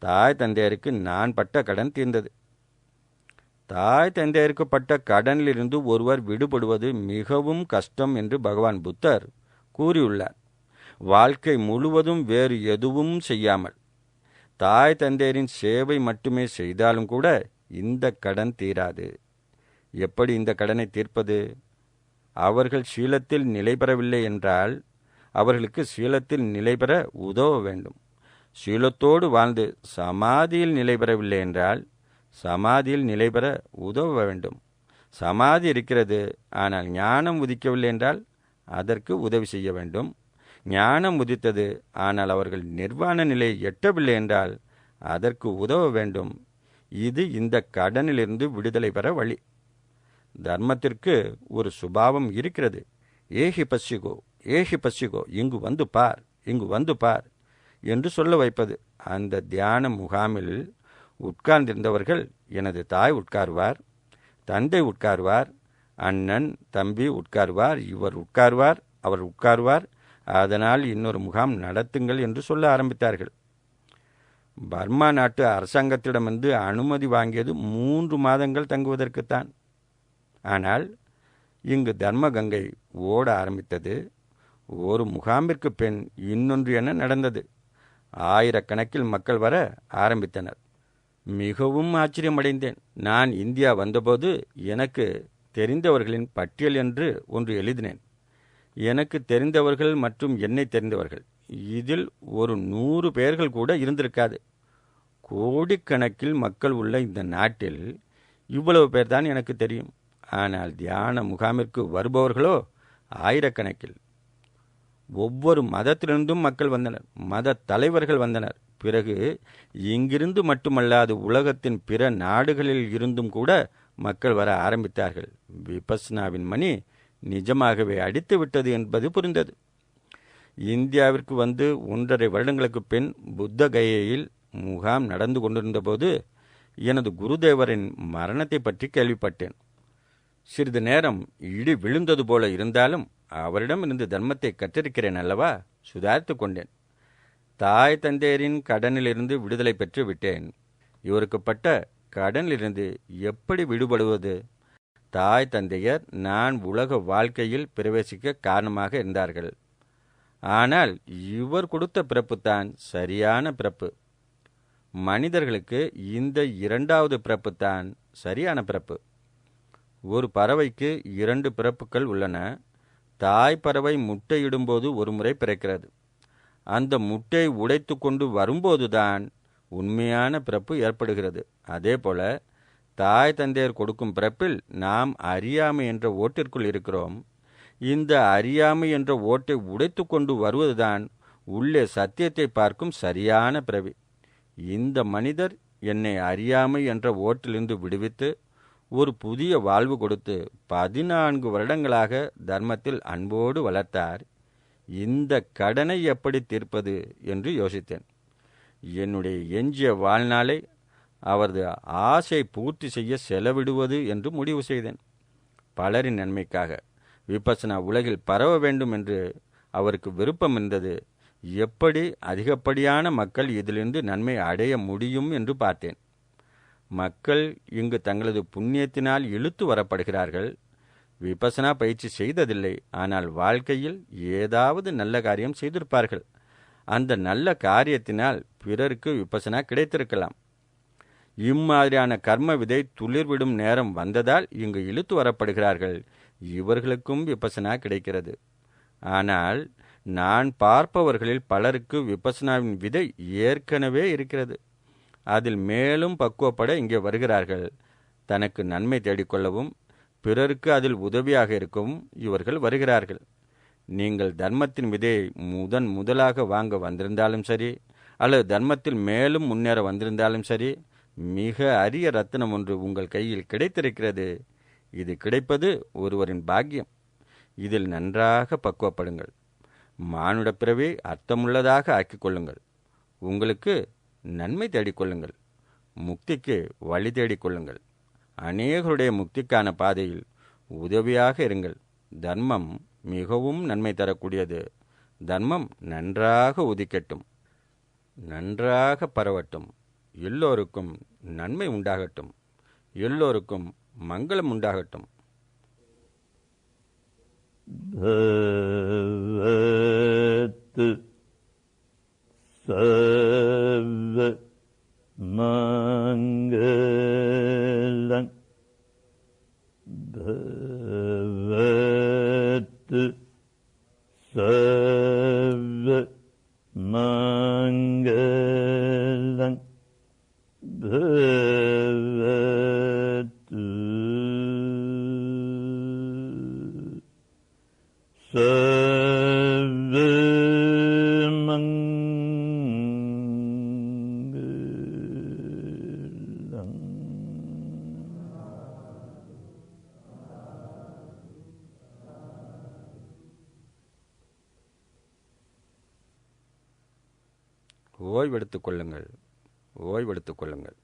தாய் தந்தையருக்கு நான் பட்ட கடன் தீர்ந்தது. தாய் தந்தையருக்கு பட்ட கடனிலிருந்து ஒருவர் விடுபடுவது மிகவும் கஷ்டம் என்று பகவான் புத்தர் கூறியுள்ளார். வாழ்க்கை முழுவதும் வேறு எதுவும் செய்யாமல் தாய் தந்தையரின் சேவை மட்டுமே செய்தாலும் கூட இந்த கடன் தீராது. எப்படி இந்த கடனை தீர்ப்பது? அவர்கள் சீலத்தில் நிலை பெறவில்லை என்றால் அவர்களுக்கு சீலத்தில் நிலை பெற உதவ வேண்டும். சீலத்தோடு வாழ்ந்து சமாதியில் நிலை பெறவில்லை என்றால் சமாதியில் நிலை பெற உதவ வேண்டும். சமாதி இருக்கிறது, ஆனால் ஞானம் உதிக்கவில்லை என்றால் அதற்கு உதவி செய்ய வேண்டும். ஞானம் உதித்தது, ஆனால் அவர்கள் நிர்வாண நிலையை எட்டவில்லை என்றால் அதற்கு உதவ வேண்டும். இது இந்த கடனிலிருந்து விடுதலை பெற வழி. தர்மத்திற்கு ஒரு சுபாவம் இருக்கிறது. ஏஹி பசிகோ, ஏஹி பசிகோ, இங்கு வந்து பார், இங்கு வந்து பார் என்று சொல்ல வைப்பது. அந்த தியான முகாமில் உட்கார்ந்திருந்தவர்கள், எனது தாய் உட்கார்வார், தந்தை உட்கார்வார், அண்ணன் தம்பி உட்கார்வார், இவர் உட்கார்வார், அவர் உட்கார்வார், அதனால் இன்னொரு முகாம் நடத்துங்கள் என்று சொல்ல ஆரம்பித்தார்கள். பர்மா நாட்டு அரசாங்கத்திடமிருந்து அனுமதி வாங்கியது 3 மாதங்கள் தங்குவதற்குத்தான். ஆனால் இங்கு தர்மகங்கை ஓட ஆரம்பித்தது. ஒரு முகாமிற்கு பின் இன்னொன்று என நடந்தது. ஆயிரக்கணக்கில் மக்கள் வர ஆரம்பித்தனர். மிகவும் ஆச்சரியமடைந்தேன். நான் இந்தியா வந்தபோது எனக்கு தெரிந்தவர்களின் பட்டியல் என்று ஒன்று எழுதினேன். எனக்கு தெரிந்தவர்கள் மற்றும் என்னை தெரிந்தவர்கள், இதில் ஒரு 100 பேர்கள் கூட இருந்திருக்காது. கோடிக்கணக்கில் மக்கள் உள்ள இந்த நாட்டில் இவ்வளவு பேர் தான் எனக்கு தெரியும். ஆனால் தியான முகாமிற்கு வருபவர்களோ ஆயிரக்கணக்கில். ஒவ்வொரு மதத்திலிருந்தும் மக்கள் வந்தனர், மத தலைவர்கள் வந்தனர். பிறகு இங்கிருந்து மட்டுமல்லாது உலகத்தின் பிற நாடுகளில் இருந்தும் கூட மக்கள் வர ஆரம்பித்தார்கள். விபஸ்னாவின் மணி நிஜமாகவே அடித்து விட்டது என்பது புரிந்தது. இந்தியாவிற்கு வந்து 1.5 வருடங்களுக்கு பின் புத்தகயையில் முகாம் நடந்து கொண்டிருந்த போது எனது குருதேவரின் மரணத்தை பற்றி கேள்விப்பட்டேன். சிறிது நேரம் இடி விழுந்தது போல இருந்தாலும் அவரிடம் இருந்து தர்மத்தை கற்றிருக்கிறேன் அல்லவா, சுதாரித்து கொண்டேன். தாய் தந்தையரின் கடனிலிருந்து விடுதலை பெற்று விட்டேன். இவருக்கு பட்ட கடனிலிருந்து எப்படி விடுபடுவது? தாய் தந்தையர் நான் உலக வாழ்க்கையில் பிரவேசிக்க காரணமாக இருந்தார்கள். ஆனால் இவர் கொடுத்த பிறப்புத்தான் சரியான பிறப்பு. மனிதர்களுக்கு இந்த 2வது பிறப்புத்தான் சரியான பிறப்பு. ஒரு பறவைக்கு 2 பிறப்புகள் உள்ளன. தாய் பறவை முட்டையிடும்போது ஒரு முறை பிறக்கிறது. அந்த முட்டை உடைத்து கொண்டு வரும்போதுதான் உண்மையான பிறப்பு ஏற்படுகிறது. அதேபோல தாய் தந்தையர் கொடுக்கும் பிறப்பில் நாம் அறியாமை என்ற ஓட்டிற்குள் இருக்கிறோம். இந்த அறியாமை என்ற ஓட்டை உடைத்து கொண்டு வருவதுதான் உள்ளே சத்தியத்தை பார்க்கும் சரியான பிறவி. இந்த மனிதர் என்னை அறியாமை என்ற ஓட்டிலிருந்து விடுவித்து ஒரு புதிய வாழ்வு கொடுத்து 14 வருடங்களாக தர்மத்தில் அன்போடு வளர்த்தார். இந்த கடனை எப்படி தீர்ப்பது என்று யோசித்தேன். என்னுடைய எஞ்சிய வாழ்நாளை அவரது ஆசை பூர்த்தி செய்ய செலவிடுவது என்று முடிவு செய்தேன். பலரின் நன்மைக்காக விபசனா உலகில் பரவ வேண்டும் என்று அவருக்கு விருப்பம் இருந்தது. எப்படி அதிகப்படியான மக்கள் இதிலிருந்து நன்மை அடைய முடியும் என்று பார்த்தேன். மக்கள் இங்கு தங்களது புண்ணியத்தினால் இழுத்து வரப்படுகிறார்கள். விபசனா பயிற்சி செய்ததில்லை, ஆனால் வாழ்க்கையில் ஏதாவது நல்ல காரியம் செய்திருப்பார்கள். அந்த நல்ல காரியத்தினால் பிறருக்கு விபசனா கிடைத்திருக்கலாம். இம்மாதிரியான கர்ம விதை துளிர்விடும் நேரம் வந்ததால் இங்கு இழுத்து வரப்படுகிறார்கள். இவர்களுக்கும் விபசனா கிடைக்கிறது. ஆனால் நான் பார்ப்பவர்களில் பலருக்கு விபசனாவின் விதை ஏற்கனவே இருக்கிறது. அதில் மேலும் பக்குவப்பட இங்கே வருகிறார்கள். தனக்கு நன்மை தேடிக்கொள்ளவும் பிறருக்கு அதில் உதவியாக இருக்கவும் இவர்கள் வருகிறார்கள். நீங்கள் தர்மத்தின் விதையை முதலாக வாங்க வந்திருந்தாலும் சரி, அல்லது தர்மத்தில் மேலும் முன்னேற வந்திருந்தாலும் சரி, மிக அரிய ரத்தினம் ஒன்று உங்கள் கையில் கிடைத்திருக்கிறது. இது கிடைப்பது ஒருவரின் பாக்கியம். இதில் நன்றாக பக்குவப்படுங்கள். மானுட பிறவி அர்த்தமுள்ளதாக ஆக்கிக் கொள்ளுங்கள். உங்களுக்கு நன்மை தேடிக்கொள்ளுங்கள். முக்திக்கு வழி தேடிக்கொள்ளுங்கள். அநேகருடைய முக்திக்கான பாதையில் உதவியாக இருங்கள். தர்மம் மிகவும் நன்மை தரக்கூடியது. தர்மம் நன்றாக உதிக்கட்டும், நன்றாக பரவட்டும். எல்லோருக்கும் நன்மை உண்டாகட்டும். எல்லோருக்கும் மங்களம் உண்டாகட்டும். பவத்து சர்வ மங்களம் பவத்து சர்வ மங்களம் பவத்து சர்வ மங்களம். ஓய்வெடுத்துக் கொள்ளுங்கள். ஓய்வெடுத்துக் கொள்ளுங்கள்.